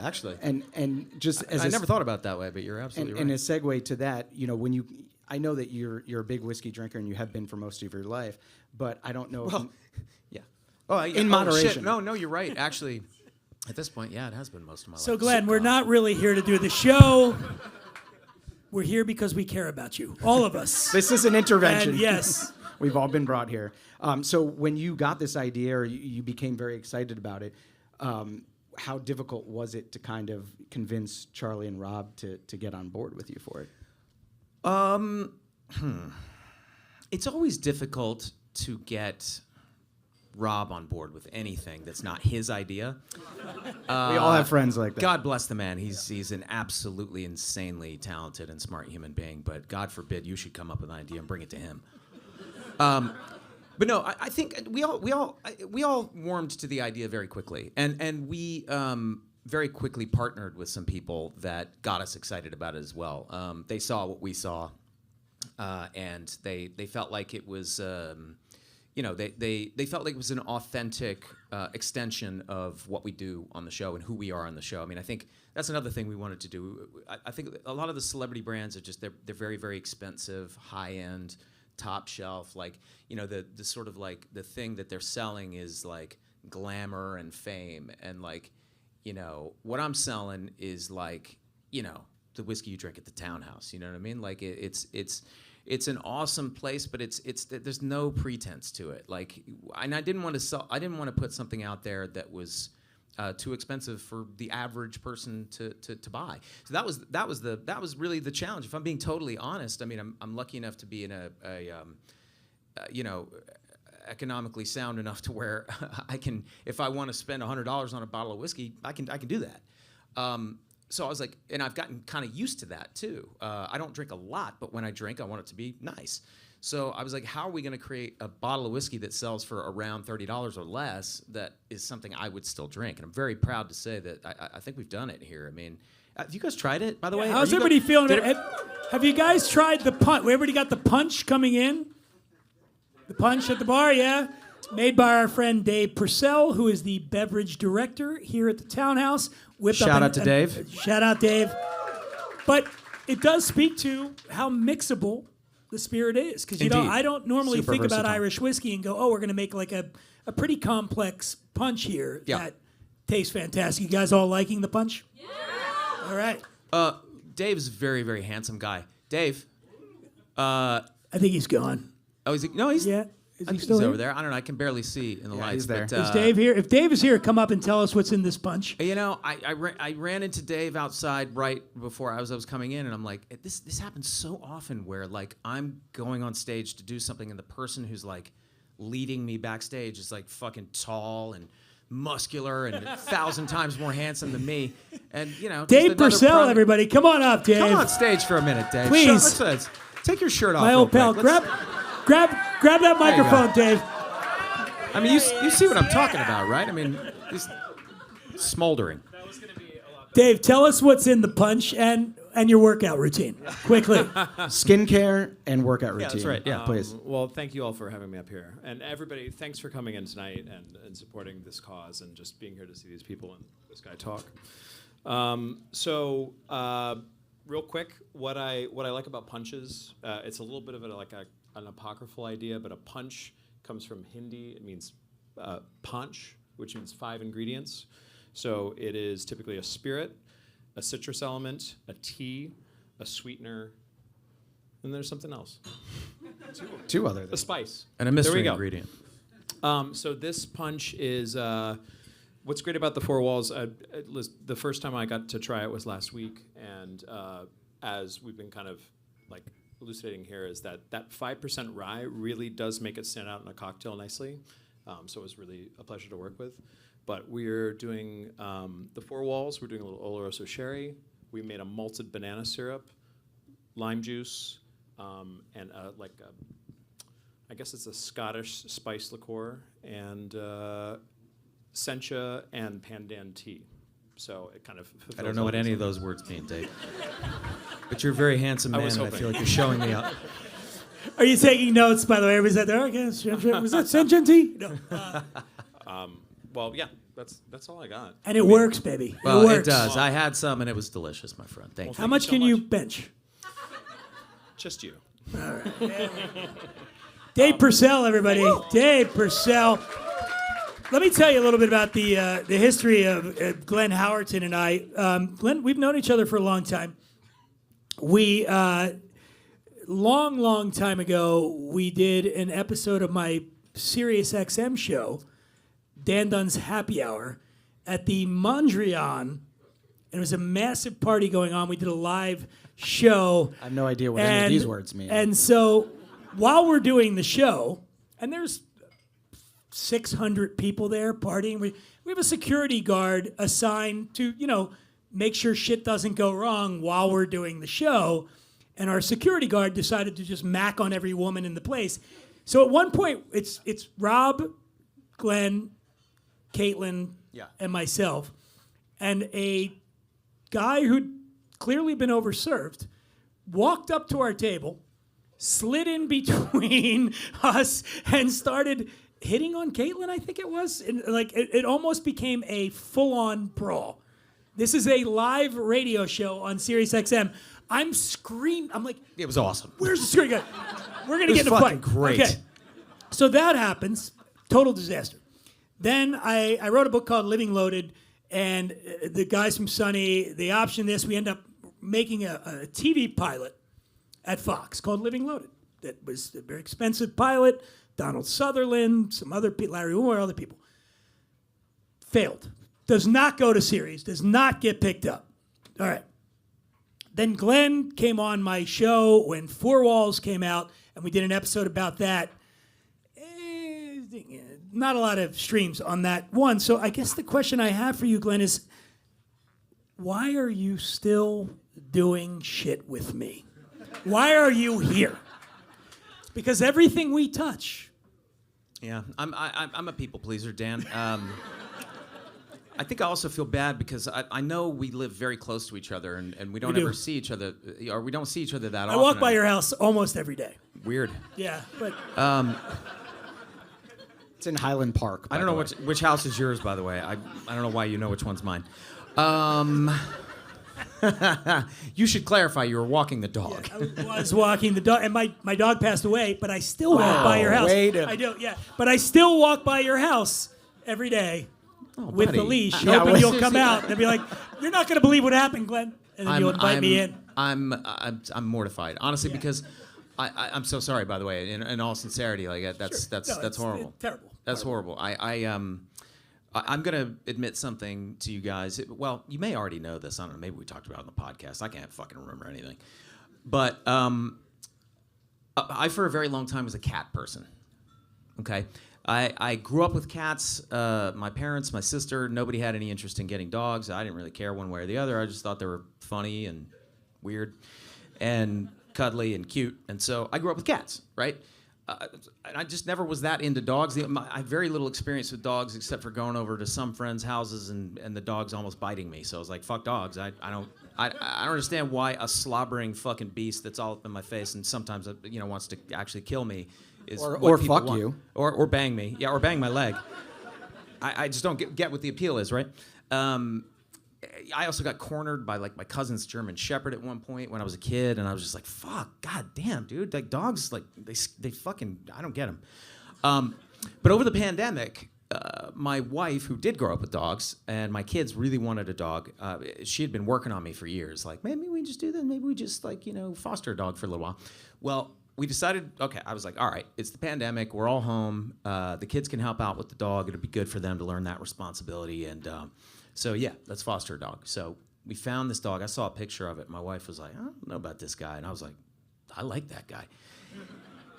actually. And just as I never thought about it that way, but you're absolutely right. And a segue to that, you know, when I know that you're a big whiskey drinker and you have been for most of your life, but I don't know. Well, yeah. Oh, yeah. In moderation. Shit. No, you're right. Actually, at this point, yeah, it has been most of my life. So, Glenn, we're not really here to do the show. We're here because we care about you, all of us. This is an intervention. And yes. We've all been brought here. So when you got this idea or you became very excited about it, how difficult was it to kind of convince Charlie and Rob to get on board with you for it? It's always difficult to get Rob on board with anything that's not his idea. We all have friends like that. God bless the man. He's an absolutely insanely talented and smart human being, but God forbid you should come up with an idea and bring it to him. But no, I think we all warmed to the idea very quickly, and we very quickly partnered with some people that got us excited about it as well. They saw what we saw, and they felt like it was, they felt like it was an authentic extension of what we do on the show and who we are on the show. I mean, I think that's another thing we wanted to do. I think a lot of the celebrity brands are just they're very, very expensive, high end, top shelf. Like, you know, the sort of like the thing that they're selling is like glamour and fame, and like, you know, what I'm selling is like, you know, the whiskey you drink at the Townhouse. You know what I mean? Like it's an awesome place, but it's there's no pretense to it. Like, and I didn't want to put something out there that was too expensive for the average person to buy. So that was really the challenge. If I'm being totally honest, I mean, I'm lucky enough to be in a you know, economically sound enough to where I can, if I want to spend $100 on a bottle of whiskey, I can do that. So I was like, and I've gotten kind of used to that too. I don't drink a lot, but when I drink, I want it to be nice. So I was like, how are we going to create a bottle of whiskey that sells for around $30 or less that is something I would still drink? And I'm very proud to say that I think we've done it here. I mean, have you guys tried it, by the way? How's everybody feeling? Have you guys tried the punch? Everybody got the punch coming in? The punch at the bar, yeah? Made by our friend Dave Purcell, who is the beverage director here at the Townhouse. Shout out to Dave. Shout out, Dave. But it does speak to how mixable the spirit is. Because, you know, I don't normally Super think versatile. about Irish whiskey and go, oh, we're going to make like a pretty complex punch here that tastes fantastic. You guys all liking the punch? Yeah. All right. Dave's a very, very handsome guy. Dave. I think he's gone. Oh, is he? No, he's... Yeah. Is I he think still he's here? over there. I don't know. I can barely see in the lights. he's there. But, Is Dave here? If Dave is here, come up and tell us what's in this punch. You know, I ran into Dave outside right before I was coming in, and I'm like, this happens so often where like I'm going on stage to do something, and the person who's like leading me backstage is like fucking tall and muscular and 1,000 times more handsome than me, and you know, Dave Purcell, everybody, come on up, Dave. Come on stage for a minute, Dave. Please. Let's take your shirt off. My real old pal, quick. grab that microphone, Dave. I mean, you see what I'm talking about, right? I mean, it's smoldering. Dave, tell us what's in the punch and your workout routine, quickly. Skincare and workout routine. Yeah, that's right. Yeah, please. Well, thank you all for having me up here. And everybody, thanks for coming in tonight and supporting this cause and just being here to see these people and this guy talk. Real quick, what I like about punches, it's a little bit of an apocryphal idea, but a punch comes from Hindi. It means punch, which means 5 ingredients. So it is typically a spirit, a citrus element, a tea, a sweetener, and there's something else. Two other A things. spice. And a mystery There we go. ingredient. So this punch is what's great about the Four Walls, the first time I got to try it was last week, and as we've been kind of like elucidating here, is that 5% rye really does make it stand out in a cocktail nicely. So it was really a pleasure to work with. But we're doing the Four Walls. We're doing a little Oloroso sherry. We made a malted banana syrup, lime juice, and I guess it's a Scottish spice liqueur, and sencha and pandan tea. So it kind of fulfills I don't know all what those any of things. those words mean, Dave. But you're a very handsome man, was and I hoping. feel like you're showing me up. Are you taking notes, by the way? Everybody's out there. Okay, was that Senchenti? No. Well, yeah, that's all I got. And it works, baby. Well, it works. it does. I had some, and it was delicious, my friend. Thank How you. much so can you much. bench? Just you. Dave Purcell, everybody. Dave Purcell. Let me tell you a little bit about the history of Glenn Howerton and I. Glenn, we've known each other for a long time. We, long time ago, we did an episode of my Sirius XM show, Dan Dunn's Happy Hour, at the Mondrian. And it was a massive party going on. We did a live show. I have no idea what any of these words mean. And so while we're doing the show, and there's 600 people there partying, we have a security guard assigned to, make sure shit doesn't go wrong while we're doing the show. And our security guard decided to just mack on every woman in the place. So at one point, it's Rob, Glenn, Caitlin, and myself. And a guy who'd clearly been overserved walked up to our table, slid in between us, and started hitting on Caitlin, I think it was. And it almost became a full-on brawl. This is a live radio show on Sirius XM. I'm screaming. I'm like, It was awesome. where's the security guard? We're going to It get in was a fight. fucking great. Okay. So that happens. Total disaster. Then I wrote a book called Living Loaded, and the guys from Sunny, they optioned this. We end up making a TV pilot at Fox called Living Loaded. That was a very expensive pilot. Donald Sutherland, some other people, Larry Wilmore, other people. Failed. Does not go to series. Does not get picked up. All right. Then Glenn came on my show when Four Walls came out, and we did an episode about that. Not a lot of streams on that one. So I guess the question I have for you, Glenn, is why are you still doing shit with me? Why are you here? Because everything we touch. Yeah, I'm a people pleaser, Dan. I think I also feel bad because I know we live very close to each other, and we don't do. ever see each other, or we don't see each other that I often. walk by your house almost every day. Weird. Yeah, but It's in Highland Park. I don't know which house is yours, by the way. I don't know why you know which one's mine. You should clarify you were walking the dog. I was walking the dog, and my dog passed away, but I still walk by your house. I do, yeah. But I still walk by your house every day with buddy. the leash, Yeah, hoping well, you'll come out and be like, "You're not going to believe what happened, Glenn," and then you'll invite me in. I'm mortified, honestly, because I'm so sorry. By the way, in all sincerity, like that's No, it's horrible. terrible. That's horrible. I'm gonna admit something to you guys. Well, you may already know this. I don't know. Maybe we talked about it on the podcast. I can't fucking remember anything. But I for a very long time was a cat person. Okay. I grew up with cats. My parents, my sister, nobody had any interest in getting dogs. I didn't really care one way or the other. I just thought they were funny and weird and cuddly and cute. And so I grew up with cats, right? And I just never was that into dogs. I have very little experience with dogs except for going over to some friends' houses and the dogs almost biting me. So I was like, fuck dogs. I don't understand why a slobbering fucking beast that's all up in my face and sometimes wants to actually kill me is Or what people fuck want. you. Or bang me. Yeah, or bang my leg. I just don't get what the appeal is, right? I also got cornered by like my cousin's German Shepherd at one point when I was a kid, and I was just like, "Fuck, god damn, dude! Like dogs, like they fucking I don't get them." But over the pandemic, my wife, who did grow up with dogs, and my kids really wanted a dog. She had been working on me for years, like maybe we just do this, maybe we just foster a dog for a little while. Well, we decided, okay, I was like, all right, it's the pandemic. We're all home. The kids can help out with the dog. It'll be good for them to learn that responsibility. And so, yeah, let's foster a dog. So we found this dog. I saw a picture of it. My wife was like, I don't know about this guy. And I was like, I like that guy.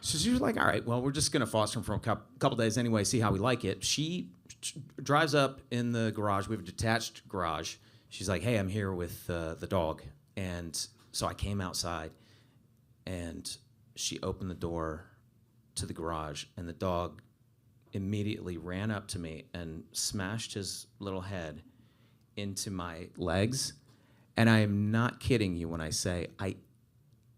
So she was like, all right, well, we're just going to foster him for a couple days anyway, see how we like it. She drives up in the garage. We have a detached garage. She's like, hey, I'm here with the dog. And so I came outside, and she opened the door to the garage, and the dog immediately ran up to me and smashed his little head into my legs. And I am not kidding you when I say I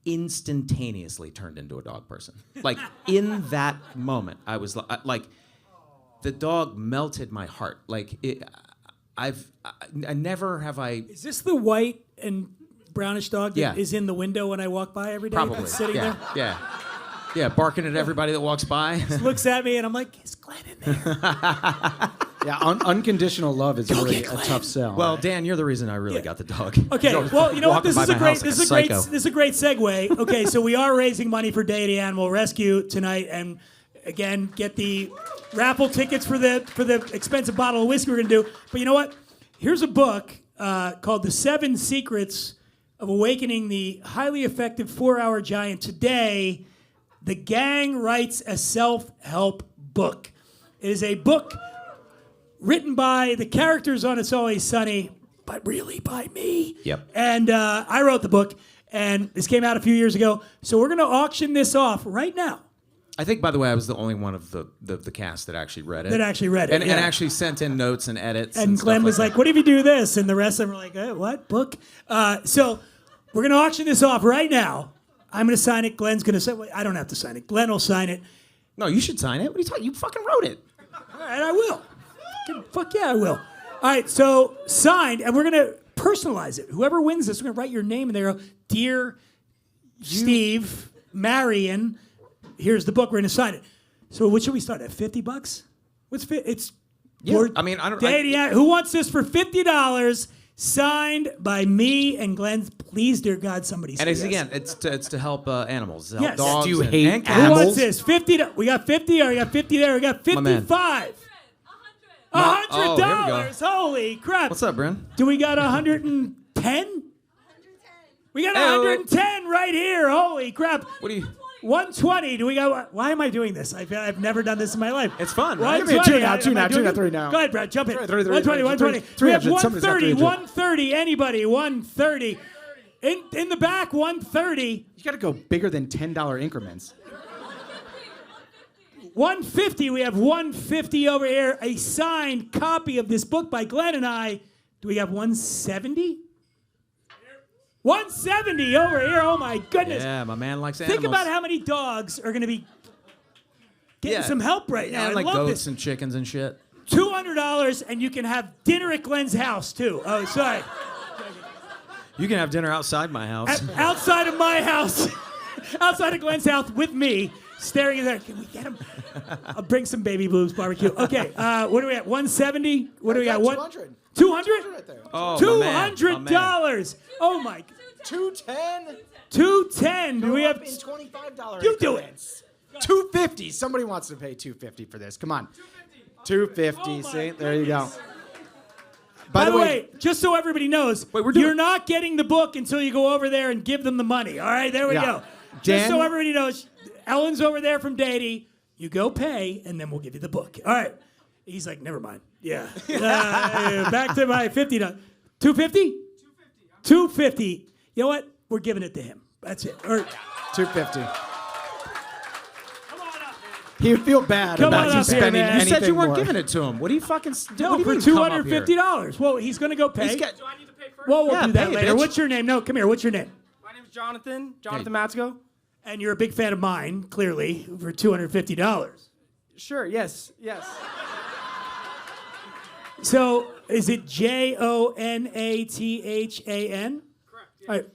instantaneously turned into a dog person. Like, in that moment, I was like, the dog melted my heart. Like, I never have I... Is this the white and brownish dog that is in the window when I walk by every day? Probably. That's sitting there? Yeah, barking at everybody that walks by. Just looks at me and I'm like, is Glenn in there? Yeah, unconditional love is really a tough sell. Well, Dan, you're the reason I really got the dog. Okay, well, you know what? This is a great segue. Okay, so we are raising money for Deity Animal Rescue tonight, and again, get the raffle tickets for the expensive bottle of whiskey we're gonna do. But you know what? Here's a book called The 7 Secrets of Awakening the Highly Effective 4-Hour Giant. Today, the gang writes a self-help book. It is a book written by the characters on It's Always Sunny, but really by me. Yep. And I wrote the book, and this came out a few years ago. So we're going to auction this off right now. I think, by the way, I was the only one of the cast that actually read it. And actually sent in notes and edits. And Glenn was like, what if you do this? And the rest of them were like, what? Book? So we're going to auction this off right now. I'm going to sign it. Glenn's going to sign it. I don't have to sign it. Glenn will sign it. No, you should sign it. What are you talking? You fucking wrote it. All right, I will. Fuck yeah, I will. All right, so signed, and we're going to personalize it. Whoever wins this, we're going to write your name in there. Dear Steve, Marion, here's the book. We're going to sign it. So what should we start at? $50? What's it's? Yeah, I mean, I don't. Deity, who wants this for $50? Signed by me and Glenn. Please, dear God, somebody. And say yes. Again, it's to help animals, to help Yes. dogs. Do you and hate cats. Who animals? wants this? 50. We got 50. Or we got 50 there. We got 55. $100. Oh, here we go. Holy crap! What's up, Bryn? Do we got 110? 110. We got 110 right here. Holy crap! What do you? 120. Do we got? Why am I doing this? I've never done this in my life. It's fun, right? 120. Two now, three now. Go ahead, Brad. Jump in. 120. 120. We have 130. 300. 130. Anybody? 130. In the back, 130. You got to go bigger than $10 increments. 150. We have 150 over here. A signed copy of this book by Glenn and I. Do we have 170? 170 over here. Oh my goodness. Yeah, my man likes animals. Think about how many dogs are going to be getting some help right now. Yeah, I like love goats this. and chickens and shit. $200 and you can have dinner at Glenn's house too. Oh, sorry. You can have dinner outside my house. Outside of my house. Outside of Glenn's house with me. Staring at there. Can we get him? I'll bring some baby blues barbecue. Okay, what are we at? 170? What do we got? 200. 200? Right there. Oh, $200. Oh my. 210. 210. Do we have? In $25. You do it. $250. Somebody wants to pay $250 for this. Come on. $250. Oh See, my there you go. goodness. By the way, just so everybody knows, you're not getting the book until you go over there and give them the money. All right, there we go. Just so everybody knows, Ellen's over there from Deity. You go pay, and then we'll give you the book. All right. He's like, never mind. Yeah. Back to my $50. 250? 250. You know what? We're giving it to him. That's it. Or $250. He'd feel bad Come about on you up here, spending man. anything You said you weren't more. giving it to him. What do you fucking do? no, What do for you mean come up here? $250. Well, he's going to go pay. He's got- Do I need to pay first? Well, we'll Yeah, do that pay, later. bitch. What's your name? No, come here. What's your name? My name's Jonathan Matsko. And you're a big fan of mine, clearly, for $250. Sure, yes. So, is it Jonathan? Correct, yeah. All right.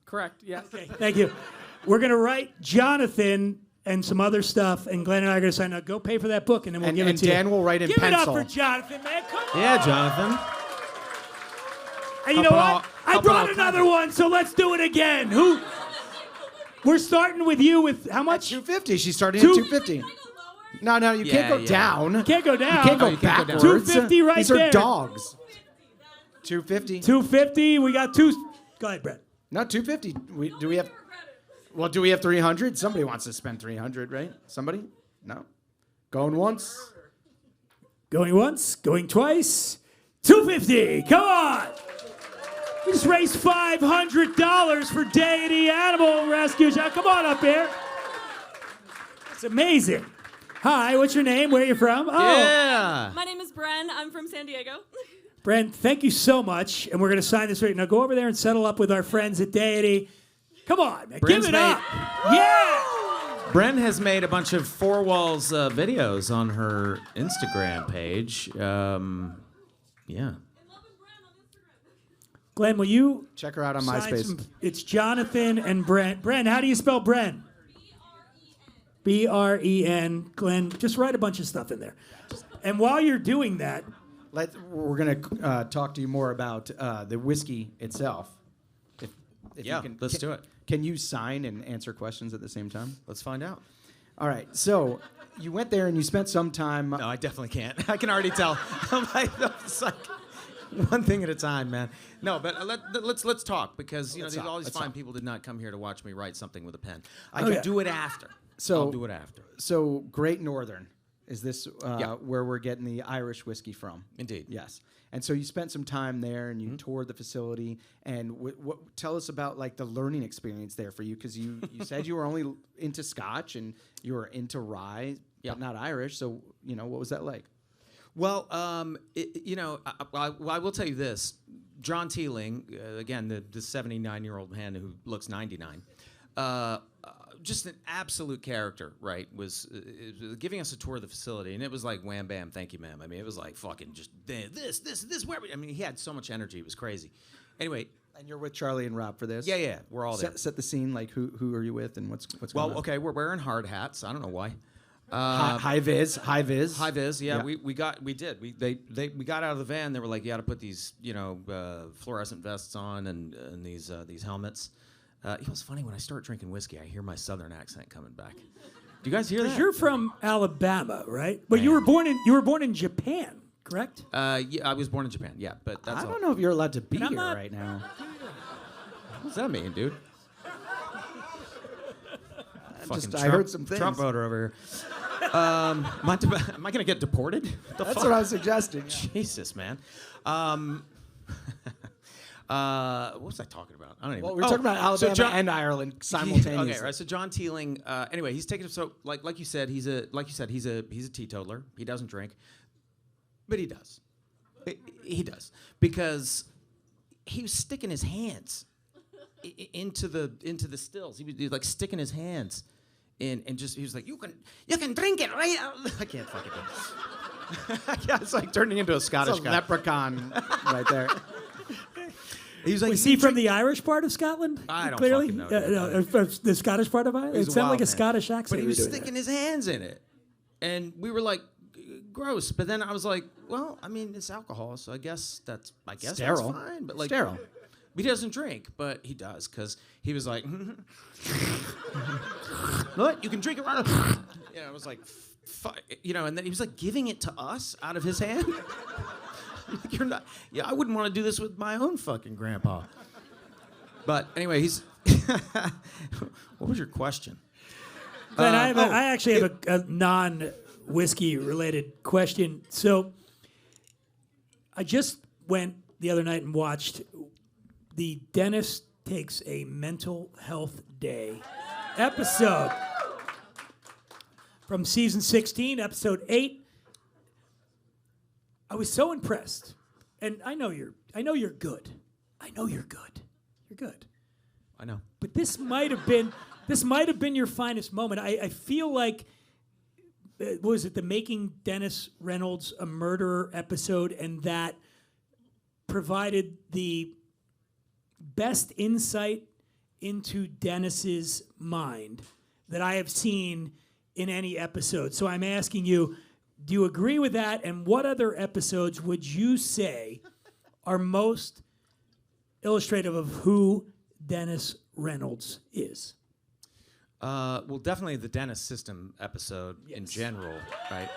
Correct, yes. Okay, thank you. We're going to write Jonathan and some other stuff, and Glenn and I are going to sign up. Go pay for that book, and then we'll give it And to you. Dan will write in Give pencil. it up for Jonathan, man. Come on. Yeah, Jonathan. And you know Helping what? all- I helping brought all another one, so let's do it again. Who? We're starting with you with how much? 250. She started at 250. No, you can't go down. You can't go down. You can't go you can't go down. backwards. 250 right These there. are dogs. 250. 250. We got two. Go ahead, Brett. No, 250. Do we have? Well, do we have 300? Somebody wants to spend 300, right? Somebody? No. Going once. Going once. Going twice. 250. Come on. We just raised $500 for Deity Animal Rescue. Come on up here. It's amazing. Hi, what's your name? Where are you from? Oh, Yeah. My name is Bren. I'm from San Diego. Brent, thank you so much. And we're going to sign this right now. Go over there and settle up with our friends at Deity. Come on, man. Brent's Give it up. Yeah. Bren has made a bunch of Four Walls videos on her Instagram page. Yeah. Glenn, will you Check her out on sign MySpace. It's Jonathan and Brent. Brent, how do you spell Brent? B-R-E-N. Glenn, just write a bunch of stuff in there. And while you're doing that, We're going to talk to you more about the whiskey itself. If Yeah, let's do it. Can you sign and answer questions at the same time? Let's find out. All right. So you went there and you spent some time. No, I definitely can't. I can already tell. It's like one thing at a time, man. No, but let's talk because Let's these talk, all these let's fine talk. people did not come here to watch me write something with a pen. I Okay. can do it after. So I'll do it after. So Great Northern is this Yeah. where we're getting the Irish whiskey from? Indeed. Yes. And so you spent some time there and you toured the facility. And tell us about like the learning experience there for you because you said you were only into Scotch and you were into rye, Yeah. but not Irish. So what was that like? Well, I will tell you this. John Teeling, again, the 79-year-old man who looks 99, just an absolute character, right, was giving us a tour of the facility. And it was like, wham, bam, thank you, ma'am. I mean, it was like fucking just this, where. I mean, he had so much energy. It was crazy. Anyway. And you're with Charlie and Rob for this? Yeah, we're all there. Set the scene. Like, who are you with and what's going on? Well, okay, we're wearing hard hats. I don't know why. High vis. High vis, yeah. Yeah. We got out of the van. They were like, you got to put these, fluorescent vests on and these helmets. It was funny when I start drinking whiskey, I hear my southern accent coming back. Do you guys hear that? you're from Alabama, right? But you were born in Japan, correct? Yeah, I was born in Japan. Yeah, but that's I all. don't know if you're allowed to be And I'm here not- right now. What's that mean, dude? I heard some things. Trump voter over here. Am I going to get deported? That's what I was suggesting. Jesus, man. What was I talking about? I don't even. Well, we were talking about Alabama and Ireland simultaneously. Okay, right. So John Teeling. Anyway, he's taken. So like you said, he's a teetotaler. He doesn't drink, but he does. He does because he was sticking his hands into the stills. He was like sticking his hands in, and just he was like, you can drink it right. I can't fucking do it. Yeah, it's like turning into a Scottish It's a guy. leprechaun right there. He was like, Was he from the Irish part of Scotland? I don't Clearly? fucking know, dude. No, the Scottish part of Ireland? He's It a sounded like wild a man. Scottish accent. But he you was were doing sticking there. his hands in it. And we were like, gross. But then I was like, well, I mean, it's alcohol, so I guess that's Sterile. fine. But like, Sterile. He doesn't drink, but he does, because he was like, what? You can drink it right now. Yeah, I was like, and then he was like giving it to us out of his hand. Like, you're not. Yeah, I wouldn't want to do this with my own fucking grandpa. But anyway, he's. What was your question? Glenn, I actually have a non-whiskey related question. So I just went the other night and watched the Dennis Takes a Mental Health Day episode from season 16, episode 8. I was so impressed. And I know you're good. I know you're good. You're good. I know. But this might have been your finest moment. I feel like what was it, the Making Dennis Reynolds a Murderer episode, and that provided the best insight into Dennis's mind that I have seen in any episode. So I'm asking you, do you agree with that? And what other episodes would you say are most illustrative of who Dennis Reynolds is? Well, definitely the Dennis system episode in general, right?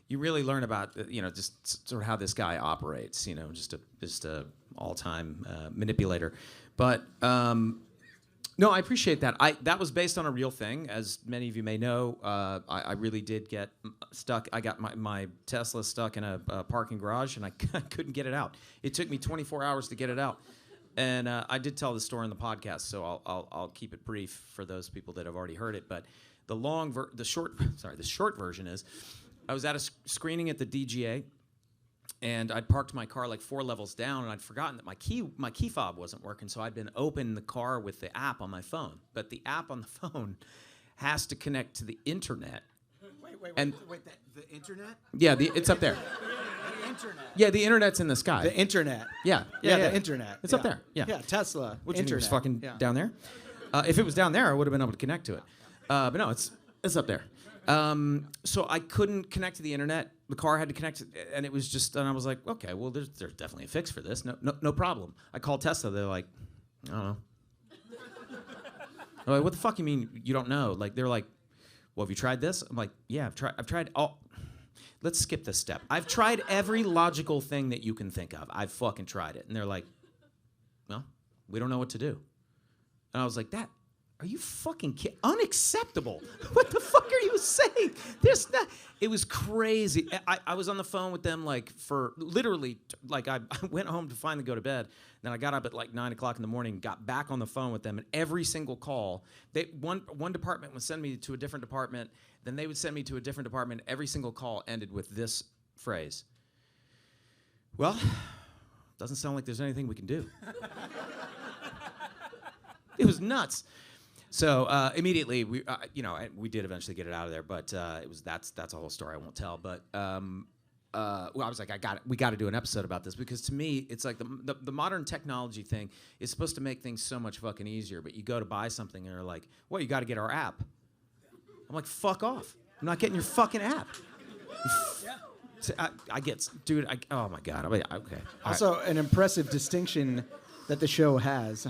You really learn about just sort of how this guy operates. Just a all-time manipulator. But no, I appreciate that. That was based on a real thing, as many of you may know. I really did get stuck. I got my Tesla stuck in a parking garage, and I couldn't get it out. It took me 24 hours to get it out. And I did tell the story in the podcast, so I'll keep it brief for those people that have already heard it. But the short version is, I was at a screening at the DGA, and I'd parked my car like 4 levels down, and I'd forgotten that my key fob wasn't working, so I'd been opening the car with the app on my phone. But the app on the phone has to connect to the internet. Wait, the internet? Yeah, it's up there. The internet. Yeah, the internet's in the sky. The internet. Yeah, the internet. It's up there. Yeah, Tesla. Which internet. was fucking down there. If it was down there, I would have been able to connect to it. But no, it's up there. So I couldn't connect to the internet. The car had to connect, and it was just. And I was like, okay, well, there's definitely a fix for this. No problem. I called Tesla. They're like, I don't know. I'm like, what the fuck you mean you don't know? Like, they're like, well, have you tried this? I'm like, yeah, I've tried all. Let's skip this step. I've tried every logical thing that you can think of. I've fucking tried it. And they're like, well, we don't know what to do. And I was like, are you fucking kidding? Unacceptable. What the fuck are you saying? It was crazy. I was on the phone with them like for literally, like I went home to finally go to bed. Then I got up at like 9 o'clock in the morning, got back on the phone with them, and every single call, one department would send me to a different department, then they would send me to a different department. Every single call ended with this phrase. Well, doesn't sound like there's anything we can do. It was nuts. So immediately, we did eventually get it out of there, but that's a whole story I won't tell. But I was like, we got to do an episode about this, because to me, it's like the modern technology thing is supposed to make things so much fucking easier. But you go to buy something, and they're like, well, you got to get our app. I'm like, fuck off! I'm not getting your fucking app. I get, dude. Oh my god. Okay. Also, an impressive distinction that the show has.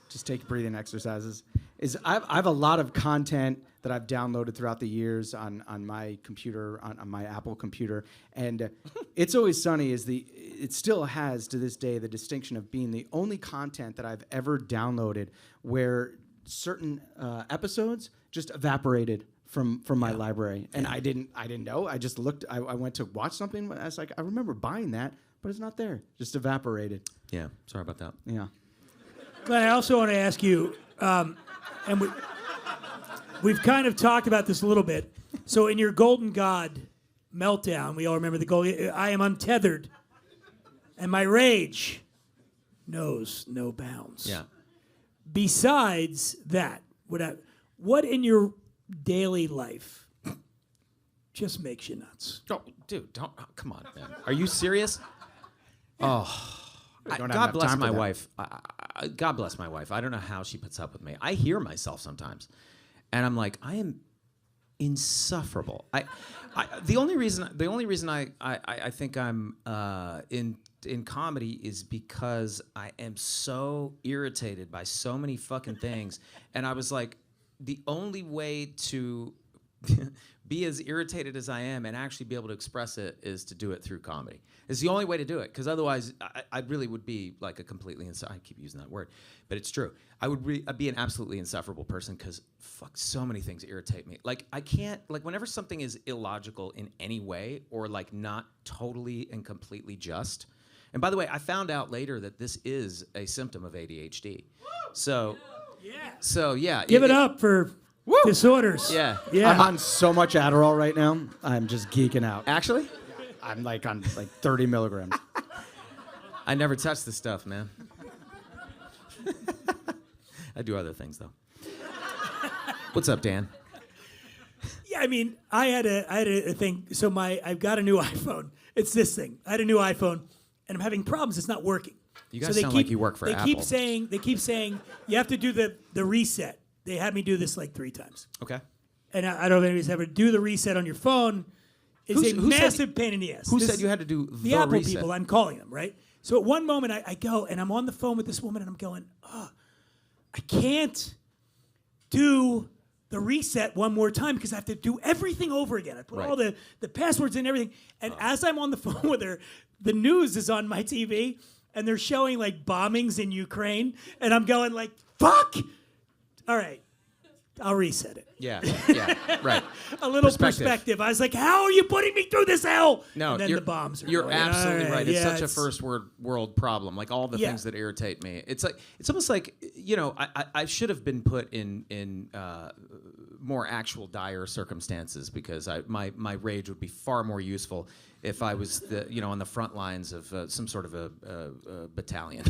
Just take breathing exercises. Is I have a lot of content that I've downloaded throughout the years on my computer, on my Apple computer, and It's Always Sunny it still has to this day the distinction of being the only content that I've ever downloaded where certain episodes just evaporated from my library, and I didn't know. I just looked. I went to watch something. I was like, I remember buying that, but it's not there. Just evaporated. Yeah. Sorry about that. Yeah. Glenn, I also want to ask you, and we've kind of talked about this a little bit. So in your Golden God meltdown, we all remember I am untethered, and my rage knows no bounds. Yeah. Besides that, what in your daily life just makes you nuts? Oh, dude, come on, man. Are you serious? Oh. God bless my wife. God bless my wife. I don't know how she puts up with me. I hear myself sometimes, and I'm like, I am insufferable. The only reason I think I'm in comedy is because I am so irritated by so many fucking things, and I was like, the only way to be as irritated as I am and actually be able to express it is to do it through comedy. It's the only way to do it, because otherwise I really would be like a completely I keep using that word, but it's true. I'd be an absolutely insufferable person, because fuck, so many things irritate me. Like I can't, like whenever something is illogical in any way or like not totally and completely just. And by the way, I found out later that this is a symptom of ADHD. So yeah. Give it up for disorders. Yeah. I'm on so much Adderall right now. I'm just geeking out. Actually? I'm like on 30 milligrams. I never touch this stuff, man. I do other things though. What's up, Dan? Yeah, I mean, I had a thing. So I've got a new iPhone. It's this thing. I had a new iPhone, and I'm having problems. It's not working. You guys sound like you work for Apple. They keep saying you have to do the reset. They had me do this like 3 times. Okay. And I don't know if anybody's ever do the reset on your phone. It's a massive pain in the ass. Who said you had to do the Apple reset? people? I'm calling them, right? So at one moment I go and I'm on the phone with this woman and I'm going, oh, I can't do the reset one more time because I have to do everything over again. I put all the passwords in, everything. And as I'm on the phone with her, the news is on my TV and they're showing like bombings in Ukraine. And I'm going like, fuck. All right, I'll reset it. Yeah, right. A little perspective. I was like, how are you putting me through this hell? No, and then the bombs are you're going. absolutely right. It's yeah, such a first world problem. Like all the things that irritate me. It's almost like, you know, I should have been put in more actual dire circumstances because my rage would be far more useful if I was on the front lines of some sort of a battalion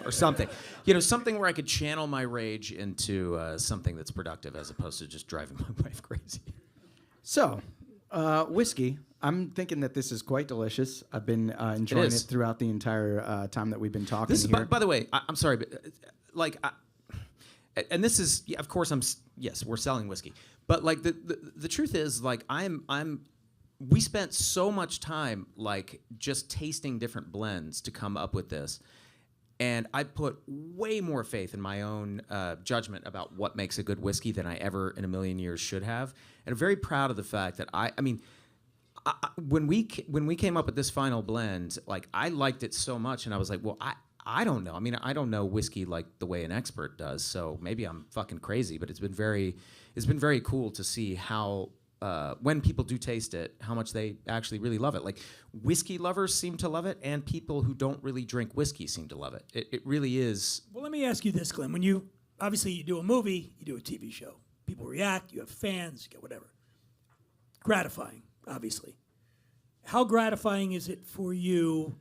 or something. You know, something where I could channel my rage into something that's productive as opposed to just driving my wife crazy. So, whiskey. I'm thinking that this is quite delicious. I've been enjoying it throughout the entire time that we've been talking This is, here. by the way, I'm sorry, but and this is, of course, yes, we're selling whiskey, but like the truth is, like we spent so much time like just tasting different blends to come up with this. And I put way more faith in my own judgment about what makes a good whiskey than I ever in a million years should have. And I'm very proud of the fact that when we came up with this final blend, like I liked it so much, and I was like, well, I don't know. I mean, I don't know whiskey like the way an expert does, so maybe I'm fucking crazy. But it's been very cool to see how. When people do taste it, how much they actually really love it. Like whiskey lovers seem to love it, and people who don't really drink whiskey seem to love it. It really is. Well, let me ask you this, Glenn. When you do a movie, you do a TV show. People react, you have fans, you get whatever. Gratifying, obviously. How gratifying is it for you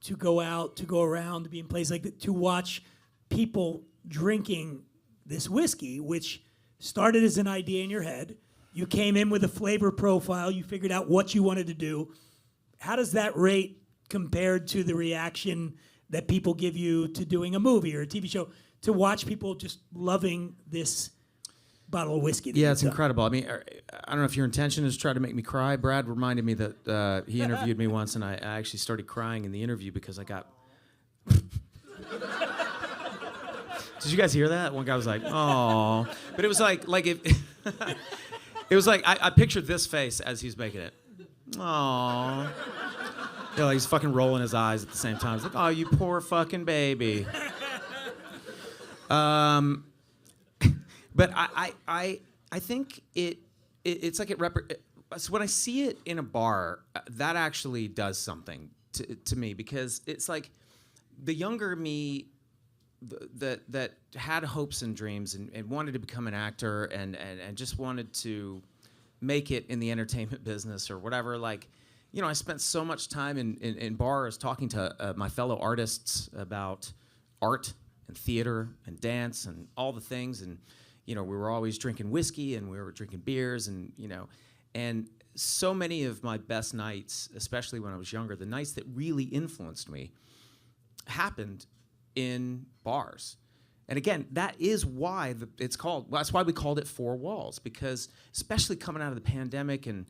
to go out, to go around, to be in places like that, to watch people drinking this whiskey, which started as an idea in your head? You came in with a flavor profile. You figured out what you wanted to do. How does that rate compared to the reaction that people give you to doing a movie or a TV show, to watch people just loving this bottle of whiskey? Yeah, it's incredible. I mean, I don't know if your intention is to try to make me cry. Brad reminded me that he interviewed me once, and I actually started crying in the interview because I got... Did you guys hear that? One guy was like, "Oh," but it was like if... It was like, I pictured this face as he's making it. Aww. You know, he's fucking rolling his eyes at the same time. It's like, oh, you poor fucking baby. But I think it's like so when I see it in a bar, that actually does something to me, because it's like the younger me that had hopes and dreams and wanted to become an actor and just wanted to make it in the entertainment business or whatever. Like, you know, I spent so much time in bars talking to my fellow artists about art and theater and dance and all the things. And, you know, we were always drinking whiskey and we were drinking beers and, you know, and so many of my best nights, especially when I was younger, the nights that really influenced me happened in bars. And again, that is why that's why we called it Four Walls, because especially coming out of the pandemic and,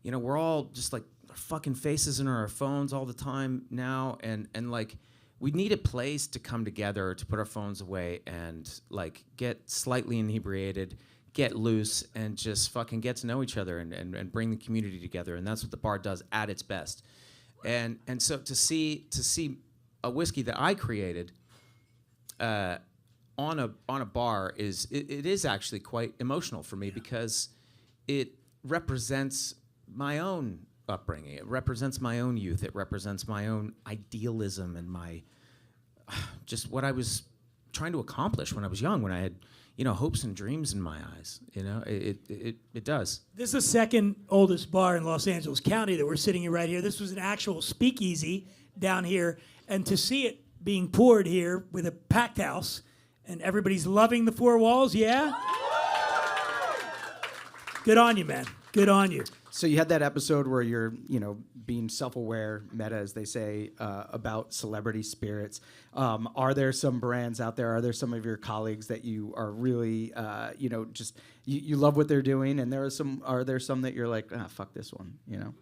you know, we're all just like our fucking faces in our phones all the time now. And like, we need a place to come together, to put our phones away and like get slightly inebriated, get loose, and just fucking get to know each other and bring the community together. And that's what the bar does at its best. And so to see a whiskey that I created on a bar it is actually quite emotional for me, because it represents my own upbringing. It represents my own youth. It represents my own idealism and my just what I was trying to accomplish when I was young, when I had, you know, hopes and dreams in my eyes. You know, it does. This is the second oldest bar in Los Angeles County that we're sitting in right here. This was an actual speakeasy down here, and to see it being poured here with a packed house, and everybody's loving the Four Walls, yeah? Good on you, man. Good on you. So you had that episode where you're, you know, being self-aware, meta, as they say, about celebrity spirits. Are there some brands out there? Are there some of your colleagues that you are really, you know, just you love what they're doing? And are there some that you're like, fuck this one, you know?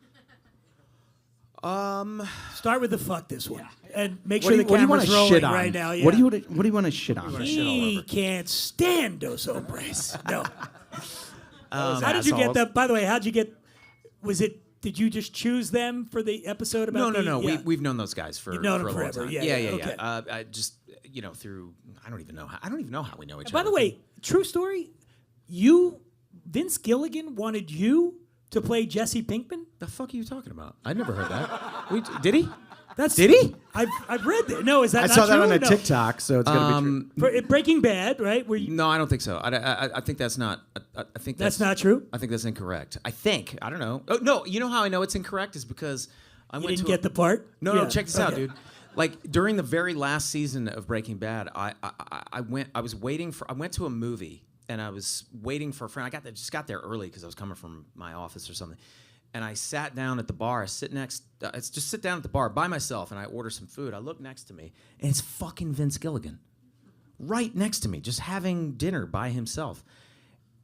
Start with the fuck this one, and make What sure do the you want camera's to rolling shit on? right now. Yeah. What do you want to shit on? He can't stand those hombres. No. Those How did you get assholes. that? By the way, how'd you get? Was it? Did you just choose them for the episode about? No. Yeah. We've known those guys for You've known for them a long forever. time. Yeah. Yeah. Okay. I just through I don't even know how we know each other. By the way, true story. Vince Gilligan wanted you to play Jesse Pinkman. the fuck are you talking about? I never heard that. Did he? Did he? I've read that. No, is that I not saw that true? on a No. TikTok, so it's gonna be true. Breaking Bad, right? Where you, No, I don't think so. I think that's not. I think that's not true. I think that's incorrect. I don't know. Oh no, you know how I know it's incorrect is because I You went didn't to get the part. No, Yeah. check this out, Okay. dude. Like during the very last season of Breaking Bad, I went to a movie and I was waiting for a friend. Just got there early because I was coming from my office or something. And I sat down at the bar. I sit down at the bar by myself and I order some food. I look next to me and it's fucking Vince Gilligan. Right next to me, just having dinner by himself.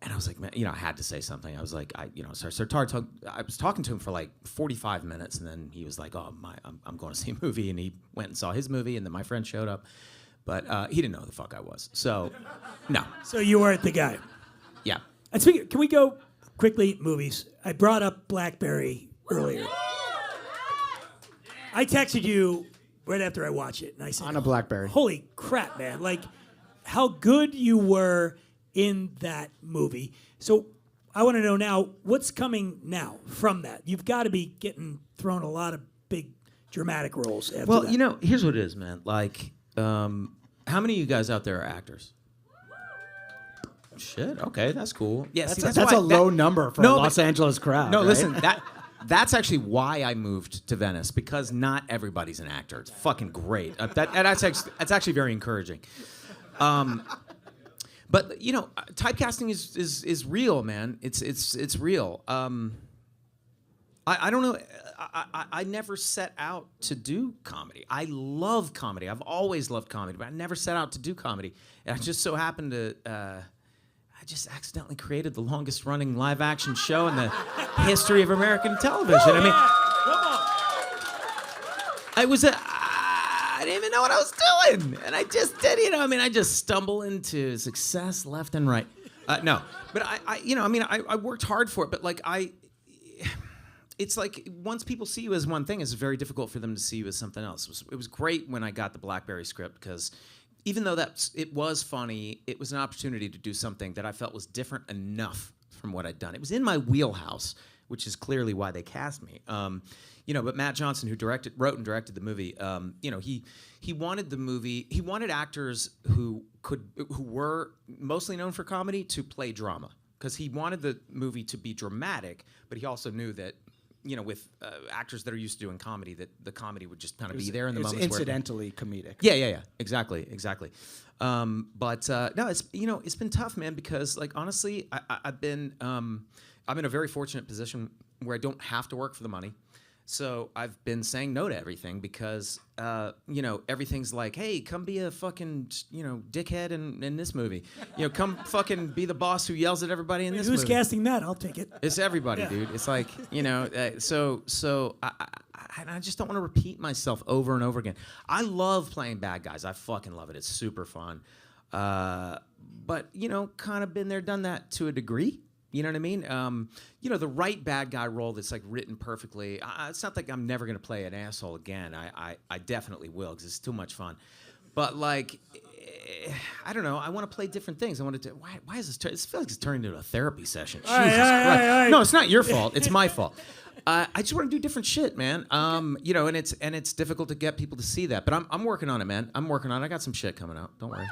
And I was like, man, I had to say something. I was like, I was talking to him for like 45 minutes, and then he was like, "Oh, I'm going to see a movie," and he went and saw his movie, and then my friend showed up, but he didn't know who the fuck I was. So, no. So you weren't the guy. Yeah. And speaking, can we go quickly movies? I brought up BlackBerry earlier. I texted you right after I watched it, and I said, On a BlackBerry. Holy crap, man! Like, how good you were in that movie. So I want to know now, what's coming now from that? You've got to be getting thrown a lot of big dramatic roles after Well, that. here's what it is, man. Like, how many of you guys out there are actors? Shit. Okay, that's cool. Yeah, That's a low number for a Los Angeles crowd. No, right? listen, that's actually why I moved to Venice, because not everybody's an actor. It's fucking great. That's actually very encouraging. But typecasting is real, man. It's real. I don't know. I never set out to do comedy. I love comedy. I've always loved comedy, but I never set out to do comedy. And I just so happened to. I just accidentally created the longest running live action show in the history of American television. I mean, I didn't even know what I was doing, and I just did. I just stumble into success left and right. No, but I worked hard for it, but like it's like once people see you as one thing, it's very difficult for them to see you as something else. It was great when I got the BlackBerry script because even though it was funny, it was an opportunity to do something that I felt was different enough from what I'd done. It was in my wheelhouse, which is clearly why they cast me. But Matt Johnson, who wrote and directed the movie, he wanted the movie. He wanted actors who were mostly known for comedy to play drama, because he wanted the movie to be dramatic, but he also knew that, with actors that are used to doing comedy, that the comedy would just kind of be there in the moments where incidentally comedic. Yeah. Exactly. No, it's been tough, man, because like honestly, I'm in a very fortunate position where I don't have to work for the money. So I've been saying no to everything because, everything's like, hey, come be a fucking, dickhead in this movie. Come fucking be the boss who yells at everybody in this movie. Who's casting that? I'll take it. It's everybody, dude. It's like, so I just don't want to repeat myself over and over again. I love playing bad guys. I fucking love it. It's super fun. But, kind of been there, done that to a degree. You know what I mean? The right bad guy role that's like written perfectly. It's not like I'm never going to play an asshole again. I definitely will because it's too much fun. But like, I don't know. I want to play different things. I want to. Why is this? It feels like it's turning into a therapy session. Jesus Christ. All right. No, it's not your fault. It's my fault. I just want to do different shit, man. And it's difficult to get people to see that. But I'm working on it, man. I'm working on it. I got some shit coming out. Don't worry.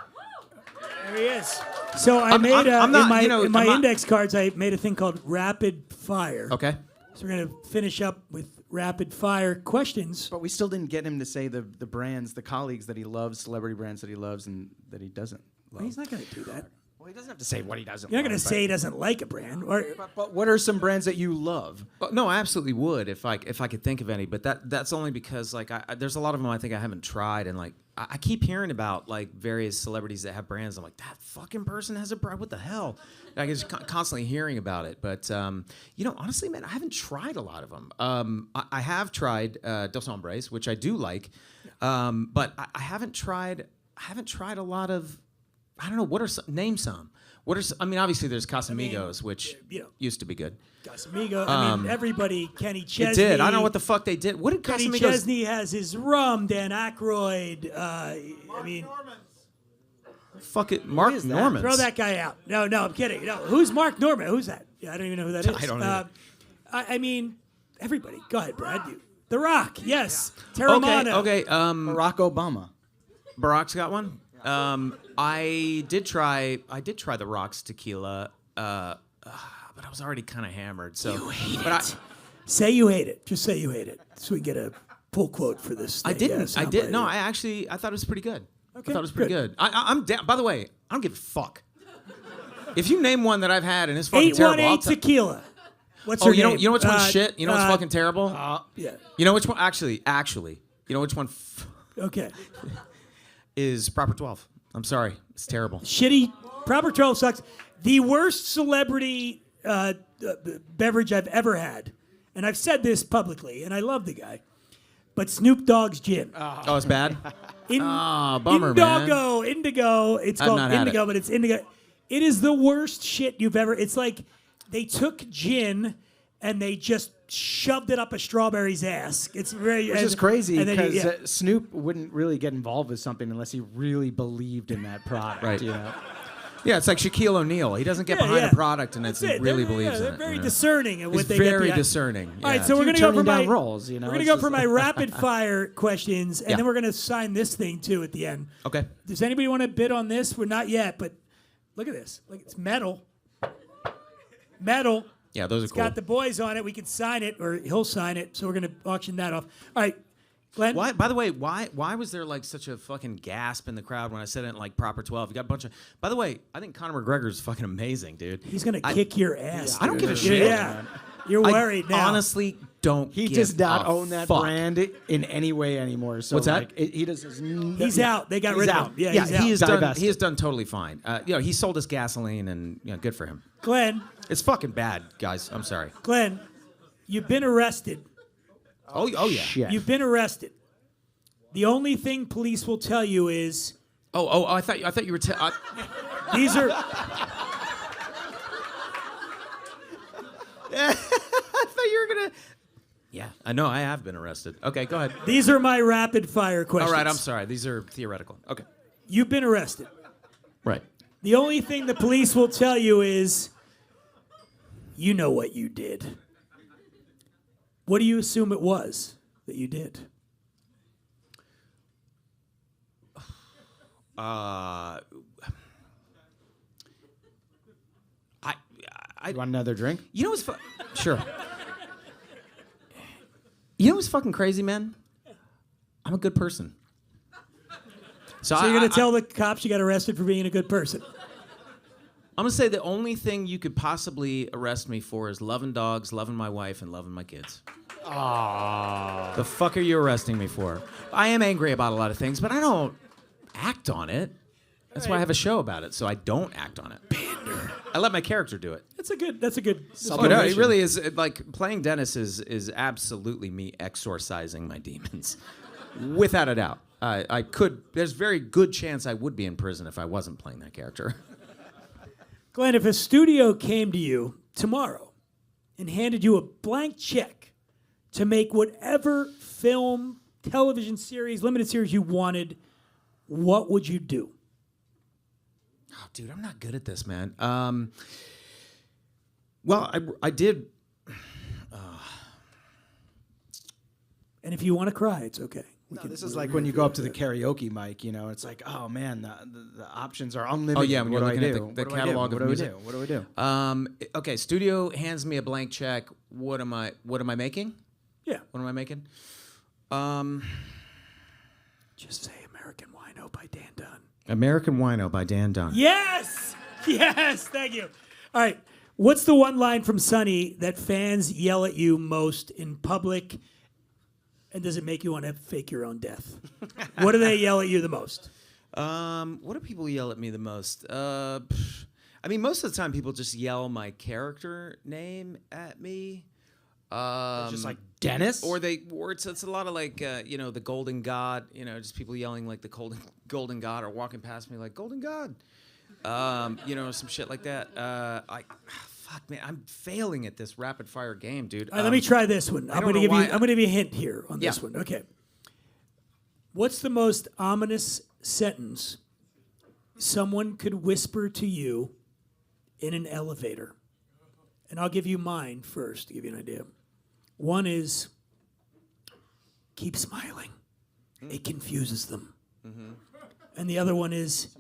There he is. So I made in my index cards. I made a thing called rapid fire. Okay. So we're gonna finish up with rapid fire questions. But we still didn't get him to say the brands, the colleagues that he loves, celebrity brands that he loves and that he doesn't love. He's not gonna do that. Well, he doesn't have to say what he doesn't. You're not going love, to say he doesn't like a brand. Or But what are some brands that you love? No, I absolutely would if I could think of any, but that's only because like there's a lot of them I think I haven't tried, and like I keep hearing about like various celebrities that have brands. I'm like, that fucking person has a brand. What the hell? I just constantly hearing about it, but honestly, man, I haven't tried a lot of them. I have tried Dos Hombres, which I do like, but I haven't tried a lot of. I don't know. What are some? Name some. What are? I mean, obviously there's Casamigos, which used to be good. Casamigo. I mean, everybody. Kenny Chesney. It did. I don't know what the fuck they did. What did Kenny Casamigos? Chesney has his rum. Dan Aykroyd. Fuck it, Mark Norman. Throw that guy out. No, I'm kidding. No, who's Mark Norman? Who's that? Yeah, I don't even know who that is. I don't know. I mean, everybody. Go ahead, Brad. The Rock. Yes. Terramana. Okay. Barack Obama. Barack's got one. I did try the Rock's tequila, but I was already kind of hammered. So You hate it. Say you hate it. Just say you hate it, so we get a pull quote for this. I didn't. I did. No, I thought it was pretty good. Okay, I thought it was pretty good. I'm down. By the way, I don't give a fuck. If you name one that I've had and it's fucking terrible, 818 tequila. What's her name? You know which one's shit? You know what's fucking terrible? Yeah. You know which one? Actually, you know which one? Okay. Is Proper 12. I'm sorry, it's terrible. Shitty. Proper 12 sucks. The worst celebrity beverage I've ever had, and I've said this publicly, and I love the guy, but Snoop Dogg's gin. Oh, it's bad? Bummer, Indigo. man. Indigo. It's I've called not had Indigo, but it's Indigo. It is the worst shit you've ever. It's like they took gin and they just shoved it up a strawberry's ass. It's very. Which is crazy because yeah. Snoop wouldn't really get involved with something unless he really believed in that product. Right. You know? Yeah, it's like Shaquille O'Neal. He doesn't get behind a product and he really believes in it. They're very discerning in what He's they get very behind. discerning. All right, yeah. so we're gonna go for my roles. You know, we're gonna go for my rapid fire questions, and then we're gonna sign this thing too at the end. Okay. Does anybody want to bid on this? We're not yet, but look at this. Like it's metal. Metal. Yeah, those are It's cool. got the boys on it. We can sign it, or he'll sign it. So we're gonna auction that off. All right, Glenn. Why? By the way, why was there like such a fucking gasp in the crowd when I said it in like Proper 12? You got a bunch of. By the way, I think Conor McGregor's fucking amazing, dude. He's gonna kick your ass. I don't give a dude. shit. Yeah, you're worried now. Honestly, don't. He give does not a own that fuck. brand in any way anymore. So What's that? like, he does. He's out. They got rid of him. Yeah, he's out. He has done totally fine. He sold his gasoline, and good for him. Glenn. It's fucking bad, guys. I'm sorry. Glenn, you've been arrested. Oh yeah. Shit. You've been arrested. The only thing police will tell you is Oh! I thought you were. these are. I thought you were gonna. Yeah, I know. I have been arrested. Okay, go ahead. These are my rapid fire questions. All right, I'm sorry. These are theoretical. Okay. You've been arrested. Right. The only thing the police will tell you is, you know what you did. What do you assume it was that you did? You want another drink? You know what's sure. You know what's fucking crazy, man? I'm a good person. So you're going to tell the cops you got arrested for being a good person? I'm going to say the only thing you could possibly arrest me for is loving dogs, loving my wife, and loving my kids. Aww. The fuck are you arresting me for? I am angry about a lot of things, but I don't act on it. That's why I have a show about it, so I don't act on it. Pander. I let my character do it. That's a good. Oh, no, it really is. Like, playing Dennis is absolutely me exorcising my demons. Without a doubt. I could, there's very good chance I would be in prison if I wasn't playing that character. Glenn, if a studio came to you tomorrow and handed you a blank check to make whatever film, television series, limited series you wanted, what would you do? Oh, dude, I'm not good at this, man. Well, I did. And if you want to cry, it's okay. This is like when you go up to the karaoke mic, you know, it's like, oh man, the options are unlimited. Oh yeah, when what you're do looking I at do? the What do I do? catalog What of do I music. do? What do I do? Okay, studio hands me a blank check. What am I making? Yeah. What am I making? Just say American Wino by Dan Dunn. American Wino by Dan Dunn. Yes! Yes, thank you. All right. What's the one line from Sonny that fans yell at you most in public, and does it make you want to fake your own death? What do they yell at you the most? What do people yell at me the most? I mean, most of the time people just yell my character name at me. Just like Dennis? Or it's a lot of like, the Golden God, just people yelling like the Golden God or walking past me like, Golden God. Some shit like that. Fuck, man, I'm failing at this rapid fire game, dude. All right, let me try this one. I'm going to give you a hint here on this one. Okay. What's the most ominous sentence someone could whisper to you in an elevator? And I'll give you mine first to give you an idea. One is, keep smiling. It confuses them. Mm-hmm. And the other one is,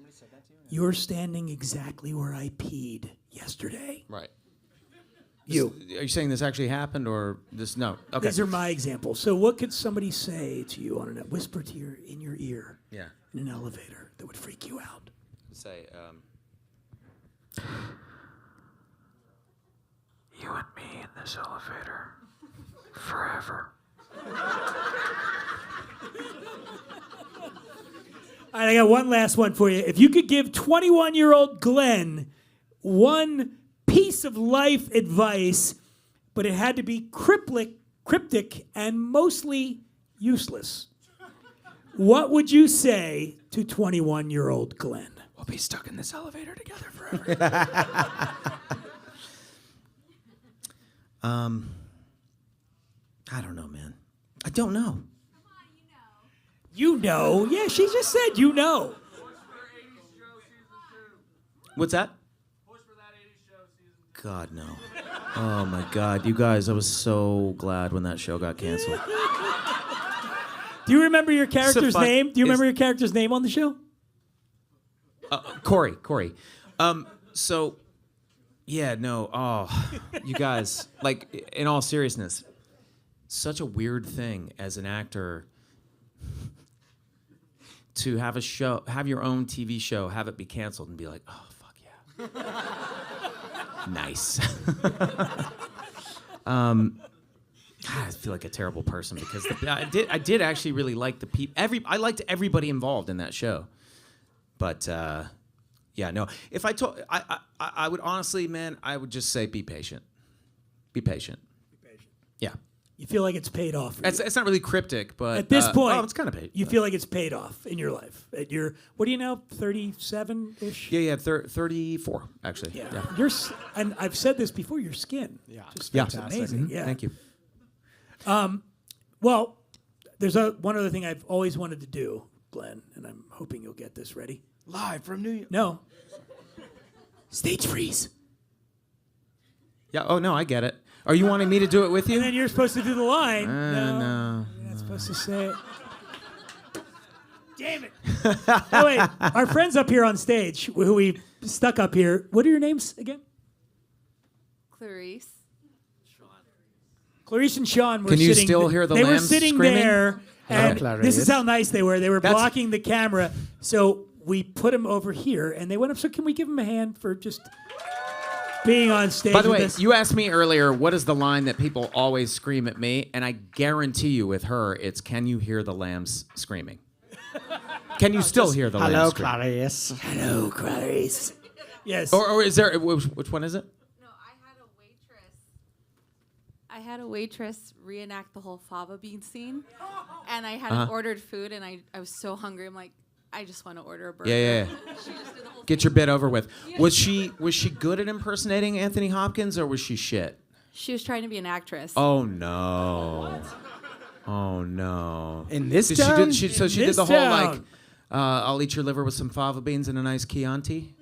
you're standing exactly where I peed yesterday. Right. Are you saying this actually happened or this? No. Okay. These are my examples. So what could somebody say to you on a whisper to in your ear in an elevator that would freak you out? Say, You and me in this elevator forever. All right, I got one last one for you. If you could give 21-year-old Glenn one piece of life advice, but it had to be cryptic and mostly useless, what would you say to 21-year-old Glenn? We'll be stuck in this elevator together forever. I don't know, man. I don't know. You know. Yeah, she just said you know. What's that? God, no. Oh, my God. You guys, I was so glad when that show got canceled. Do you remember your character's name? Do you remember your character's name on the show? Corey. You guys, like, in all seriousness, such a weird thing as an actor to have have your own TV show, have it be canceled and be like, oh, fuck yeah. Nice. I feel like a terrible person because I did actually really like the people. I liked everybody involved in that show, but no. If I told, I would honestly, man, I would just say be patient. Be patient. Yeah. You feel like it's paid off. It's not really cryptic, but at this point, it's kind of paid. You feel like it's paid off in your life. What are you now? 37-ish. Yeah, 34 actually. Yeah. And I've said this before. Your skin. Yeah. Just amazing. Mm-hmm. Yeah. Thank you. Well, there's one other thing I've always wanted to do, Glenn, and I'm hoping you'll get this ready. Live from New York. No. Stage freeze. Yeah. Oh no, I get it. Are you wanting me to do it with you? And then you're supposed to do the line. No. You're not supposed to say it. Damn it. Oh, wait. Our friends up here on stage, who we stuck up here, what are your names again? Clarice. Clarice and Sean were Can you sitting... still hear the They were lambs sitting screaming? there, and this is how nice they were. They were blocking the camera, so we put them over here, and they went up, so can we give them a hand for just... being on stage. By the way, you asked me earlier, what is the line that people always scream at me? And I guarantee you with her, it's, can you hear the lambs screaming? Can you still hear the lambs screaming? Clarice. Hello, Clarice. Yes. Or is there, which one is it? No, I had a waitress reenact the whole fava bean scene. And I hadn't ordered food, and I was so hungry. I'm like, I just want to order a burger. Yeah. She just did the whole Get your bit over with. Was she good at impersonating Anthony Hopkins, or was she shit? She was trying to be an actress. Oh no! Oh no! In this did town? She did the whole like, I'll eat your liver with some fava beans and a nice Chianti.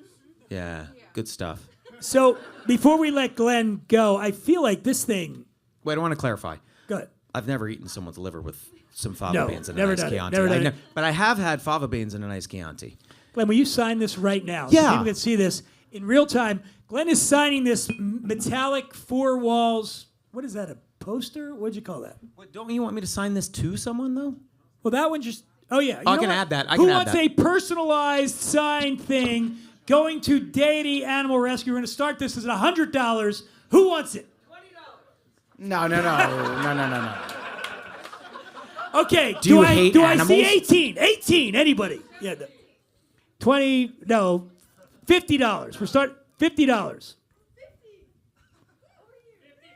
Yeah, good stuff. So before we let Glenn go, I feel like this thing. Wait, I want to clarify. Go ahead. I've never eaten someone's liver with some fava beans and a never nice done it, Chianti. never done it. But I have had fava beans and a nice Chianti. Glenn, will you sign this right now? Yeah. So people can see this in real time. Glenn is signing this metallic 4 walls. What is that, a poster? What'd you call that? What, don't you want me to sign this to someone, though? Well, that one just... Oh, yeah. I can add that. Who wants a personalized signed thing? going to Deity Animal Rescue. We're going to start this as $100. Who wants it? No. Okay. Do you hate I animals? see 18? 18. Anybody? Yeah. 20. No. $50. We're starting $50.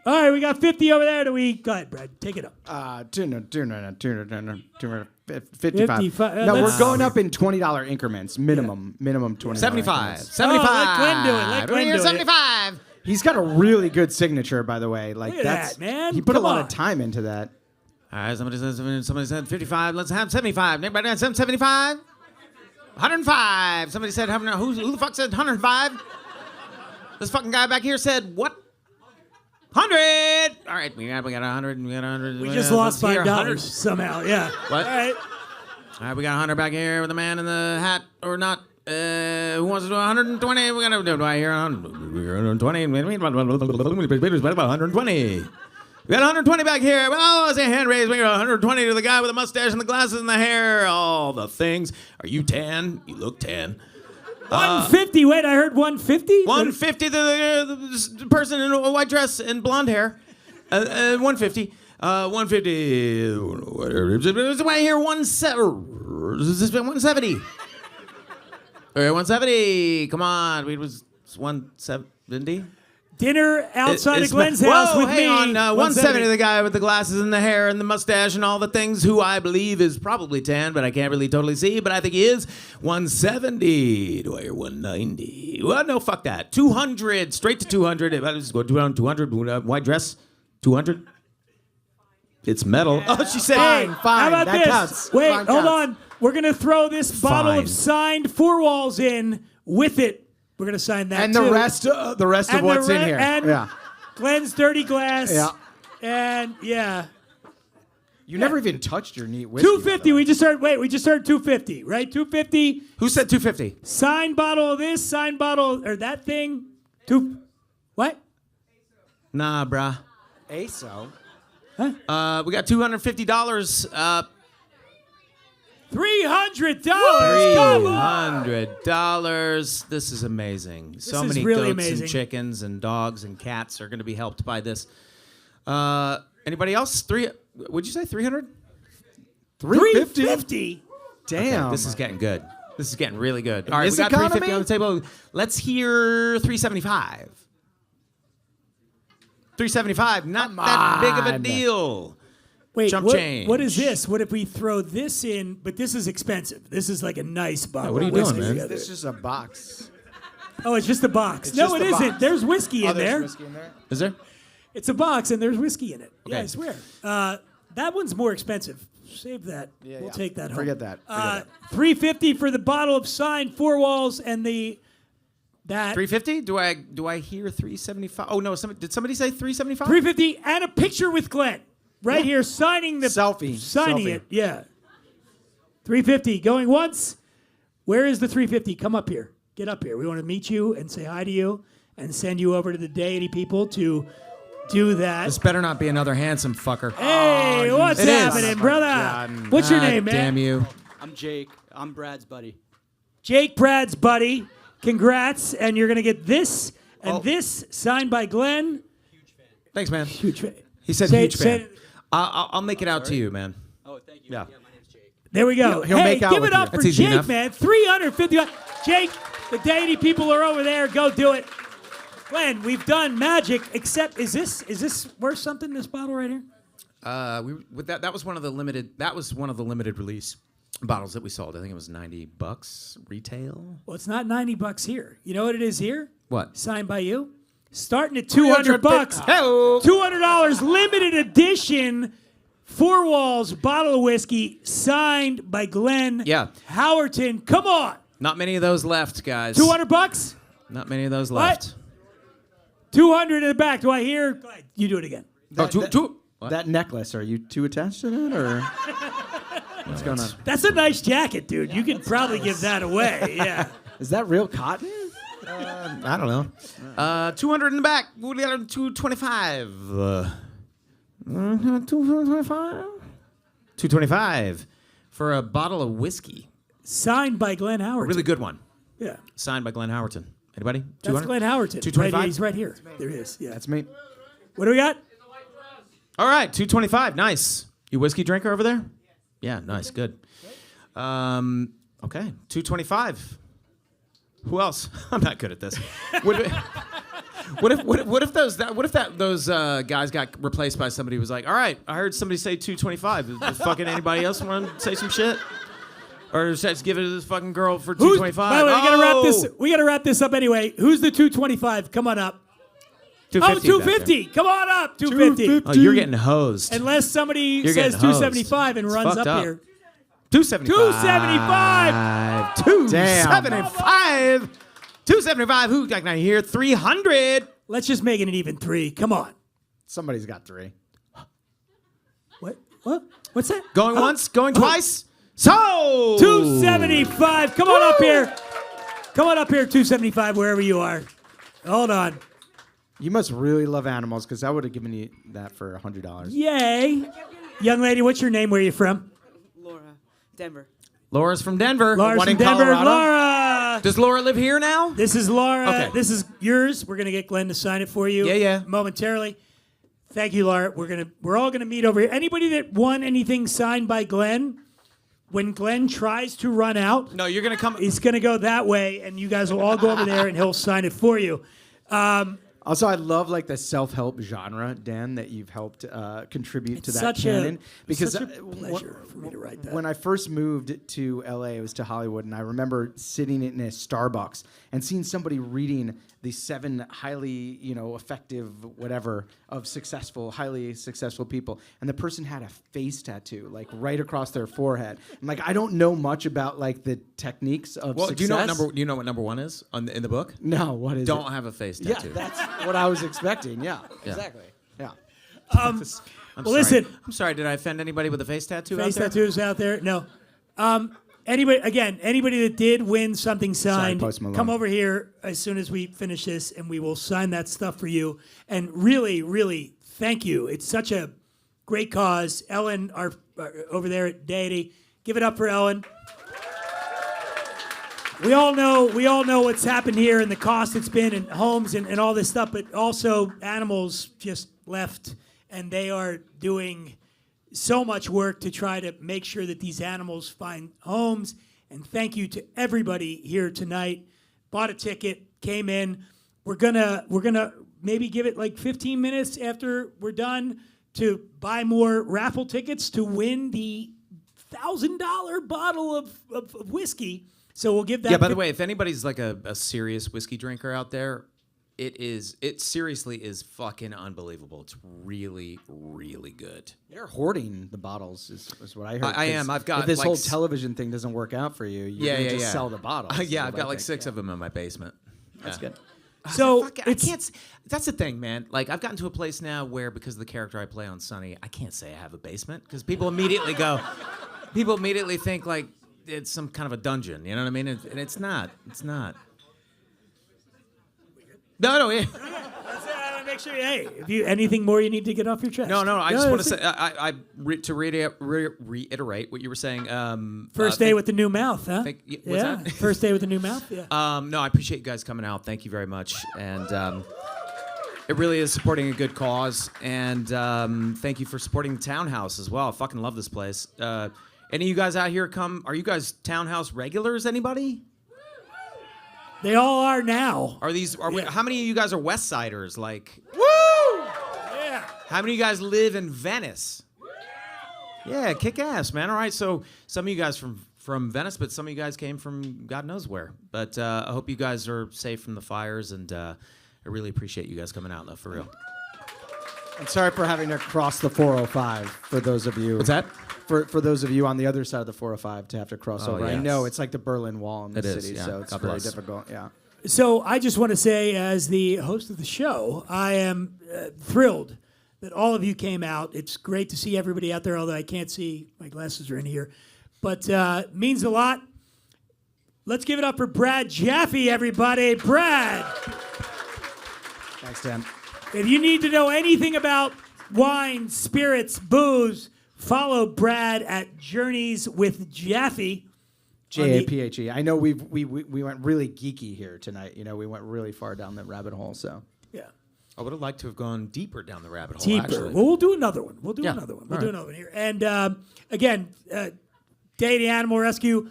All right, we got 50 over there. Go ahead, Brad. Take it up. 55. No, we're going up in $20 increments, minimum 20. 75. Oh, 75. let Glenn do it. Let Glenn do it. 75. He's got a really good signature, by the way. Like Look at that's that, man. He put Come a lot on. of time into that. All right, somebody said 55. Let's have 75. Everybody has 75? 105. Somebody said, who the fuck said 105? This fucking guy back here said, what? 100. All right, we got 100. We got 100. We just lost $5 somehow. Yeah. What? All right. All right, we got 100 back here with the man in the hat or not. Who wants to do 120? We're gonna do. I hear 120. 120. We got 120 back here. Well, I say hand raise. We got 120 to the guy with the mustache and the glasses and the hair. All the things. Are you tan? You look tan. 150. Wait, I heard 150. 150 to the person in a white dress and blonde hair. 150. 150. Why here? 170. All right, 170. Come on. It was 170. Dinner outside of Glenn's house with me. On 170, the guy with the glasses and the hair and the mustache and all the things, who I believe is probably tan, but I can't really totally see, but I think he is. 170. Do I hear 190? Well, no, fuck that. 200. Straight to 200. If I just go down 200. White dress. 200. It's metal. Oh, she said, Fine. How about that this? counts. Wait, Fine hold counts. on. We're going to throw this bottle Fine. of signed Four Walls in with it. We're going to sign that, And too. the rest of what's in here. And Yeah. Glenn's dirty glass. Yeah. And, yeah. You never even touched your neat whiskey. 250. We just heard 250, right? 250. who said 250? Signed bottle of this, signed bottle, or that thing. What? Nah, bruh. ASO. We got $250. $300. Come on. $300. This is amazing. So is many really goats amazing. and chickens and dogs and cats are going to be helped by this. Anybody else? Would you say 300? 350. Damn. This is getting good. This is getting really good. All right, this we got 350 economy? on the table. Let's hear 375. 375. Not that big of a on. deal. Wait, Chump what is change. this? What if we throw this in? But this is expensive. This is like a nice bottle. what are you of whiskey doing, man? together. This is just a box. Oh, it's just a box. It's No, just it a isn't. box. There's whiskey in There's there. whiskey in there? Is there? It's a box and there's whiskey in it. Yeah, Okay. I swear. That one's more expensive. Save that. We'll take that home. Forget that. $350 for the bottle of signed Four Walls and that 350? Do I hear 375? Oh no, did somebody say 375? $350 and a picture with Glenn right here signing the Selfie. signing Selfie. it. Yeah. $350 going once. Where is the $350? Come up here. Get up here. We want to meet you and say hi to you and send you over to the Deity people to do that. This better not be another handsome fucker. Hey, what's It is. happening, brother? What's your name, man? Damn you. I'm Jake. I'm Brad's buddy. Jake, Brad's buddy. Congrats, and you're gonna get this and this signed by Glenn. Thanks, man. Huge fan. He said Say- huge fan. say- I'll make it out to you, man. Oh, thank you. Yeah. My name's Jake. There we go. He'll hey, make out give with it up you. for That's easy Jake, enough. man. $350. Jake, the Deity people are over there. Go do it. Glenn, we've done magic. Except, is this worth something? This bottle right here? That was one of the limited. That was one of the limited release bottles that we sold. I think it was $90 retail. Well, it's not $90 here. You know what it is here? What? Signed by you. Starting at $200. Hello. $200 limited edition. Four Walls bottle of whiskey signed by Glenn Yeah. Howerton. Come on. Not many of those left, guys. $200? Not many of those What? left. 200 in the back. Do I hear? Go ahead. You do it again. What? That necklace, are you two attached to that, or what's going on? That's a nice jacket, dude. You could probably give that away. Yeah. Is that real cotton? I don't know. 200 in the back. We got 225. 225. 225 for a bottle of whiskey. Signed by Glenn A Howerton. really good one. Yeah. Signed by Glenn Howerton. Anybody? That's 200? Glenn Howerton. 225? Right, he's right here. There he is. Yeah. That's me. What do we got? All right, 225. Nice. You whiskey drinker over there? Yeah, nice. Good. Okay, 225. Who else? I'm not good at this. What if those guys got replaced by somebody who was like, all right, I heard somebody say 225. Does fucking anybody else want to say some shit? Or just give it to this fucking girl for 225? By the way, we gotta wrap this up anyway. Who's the 225? Come on up. 250. 250. Come on up. 250. Oh, you're getting hosed. Unless somebody You're says getting hosed. 275 and It's runs fucked up up. here. 275. 275. 275. Who got I hear? 300. Let's just make it an even 3. Come on. Somebody's got 3. What? What's that? Going once, going twice. So 275. Come on up here. Come on up here, 275, wherever you are. Hold on. You must really love animals, because I would have given you that for $100. Yay. Young lady, what's your name? Where are you from? Laura, Denver. Laura's from Denver. Laura's One from in Denver. Colorado. Laura. Does Laura live here now? This is Laura. Okay. This is yours. We're gonna get Glenn to sign it for you. Yeah. Momentarily. Thank you, Laura. We're all gonna meet over here. Anybody that won anything signed by Glenn, when Glenn tries to run out, No, you're gonna come. he's gonna go that way, and you guys will all go over there, and he'll sign it for you. Also, I love like the self-help genre, Dan, that you've helped contribute to that such canon. such a pleasure for me to write that. When I first moved to LA, it was to Hollywood, and I remember sitting in a Starbucks and seeing somebody reading the 7 highly, effective, whatever, of highly successful people, and the person had a face tattoo, like right across their forehead. I'm like, I don't know much about like the techniques of success. Do you know what number 1 is in the book? No, what is it? Don't have a face tattoo. Yeah, that's what I was expecting. Yeah, exactly. Yeah. I'm sorry. listen. I'm sorry. Did I offend anybody with a face tattoo? Face out there? tattoos out there? No. Anybody that did win something signed, Post Malone. come over here as soon as we finish this, and we will sign that stuff for you. And really, really, thank you. It's such a great cause. Ellen, our over there at Deity, give it up for Ellen. We all know what's happened here and the cost it's been, and homes and all this stuff, but also animals just left, and they are doing so much work to try to make sure that these animals find homes. And thank you to everybody here tonight. Bought a ticket, came in. We're gonna maybe give it like 15 minutes after we're done to buy more raffle tickets to win the $1,000 bottle of whiskey. So we'll give that. Yeah. By the way, if anybody's like a serious whiskey drinker out there, it seriously is fucking unbelievable. It's really, really good. You're hoarding the bottles, is what I heard. I am. I've got if this like whole television thing doesn't work out for you, you're gonna just sell the bottles. Yeah, I've got like 6 of them in my basement. That's good. So I can't. That's the thing, man. Like I've gotten to a place now where, because of the character I play on Sunny, I can't say I have a basement because people immediately think like it's some kind of a dungeon. You know what I mean? And it's not. It's not. No. Yeah. Make sure. Hey, if you anything more you need to get off your chest. No. I just want to say, to reiterate what you were saying. First day with the new mouth, huh? What's that? First day with the new mouth. Yeah. No, I appreciate you guys coming out. Thank you very much, and it really is supporting a good cause. And thank you for supporting the Townhouse as well. I fucking love this place. Any of you guys out here are you guys Townhouse regulars? Anybody? They all are now. How many of you guys are West Siders? Like, woo! Yeah. How many of you guys live in Venice? Yeah, kick ass, man. All right, so some of you guys from Venice, but some of you guys came from God knows where. But I hope you guys are safe from the fires, and I really appreciate you guys coming out, though, for real. I'm sorry for having to cross the 405 for those of you. What's that? For those of you on the other side of the 405 to have to cross over. Yes. I know it's like the Berlin Wall in the It is, city, yeah. so it's God very bless. difficult. Yeah. So I just want to say, as the host of the show, I am thrilled that all of you came out. It's great to see everybody out there, although I can't see. My glasses are in here. But means a lot. Let's give it up for Brad Japhe, everybody. Brad. Thanks, Dan. If you need to know anything about wine, spirits, booze, follow Brad at Journeys with Japhe. Japhe. I know we went really geeky here tonight. You know, we went really far down the rabbit hole. So Yeah. I would have liked to have gone deeper down the rabbit hole. Deeper. Actually. Well, we'll do another one. We'll do Yeah. another one. We'll All do right. another one here. And again, Deity Animal Rescue.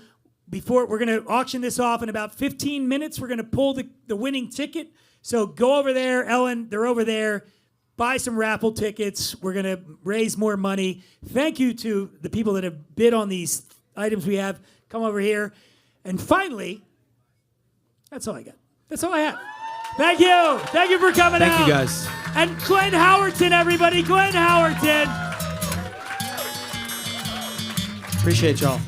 Before we're gonna auction this off in about 15 minutes, we're gonna pull the winning ticket. So go over there, Ellen. They're over there. Buy some raffle tickets. We're gonna raise more money. Thank you to the people that have bid on these items we have. Come over here. And finally, that's all I got. That's all I have. Thank you. Thank you for coming out. Thank you, guys. And Glenn Howerton, everybody. Glenn Howerton. Appreciate y'all.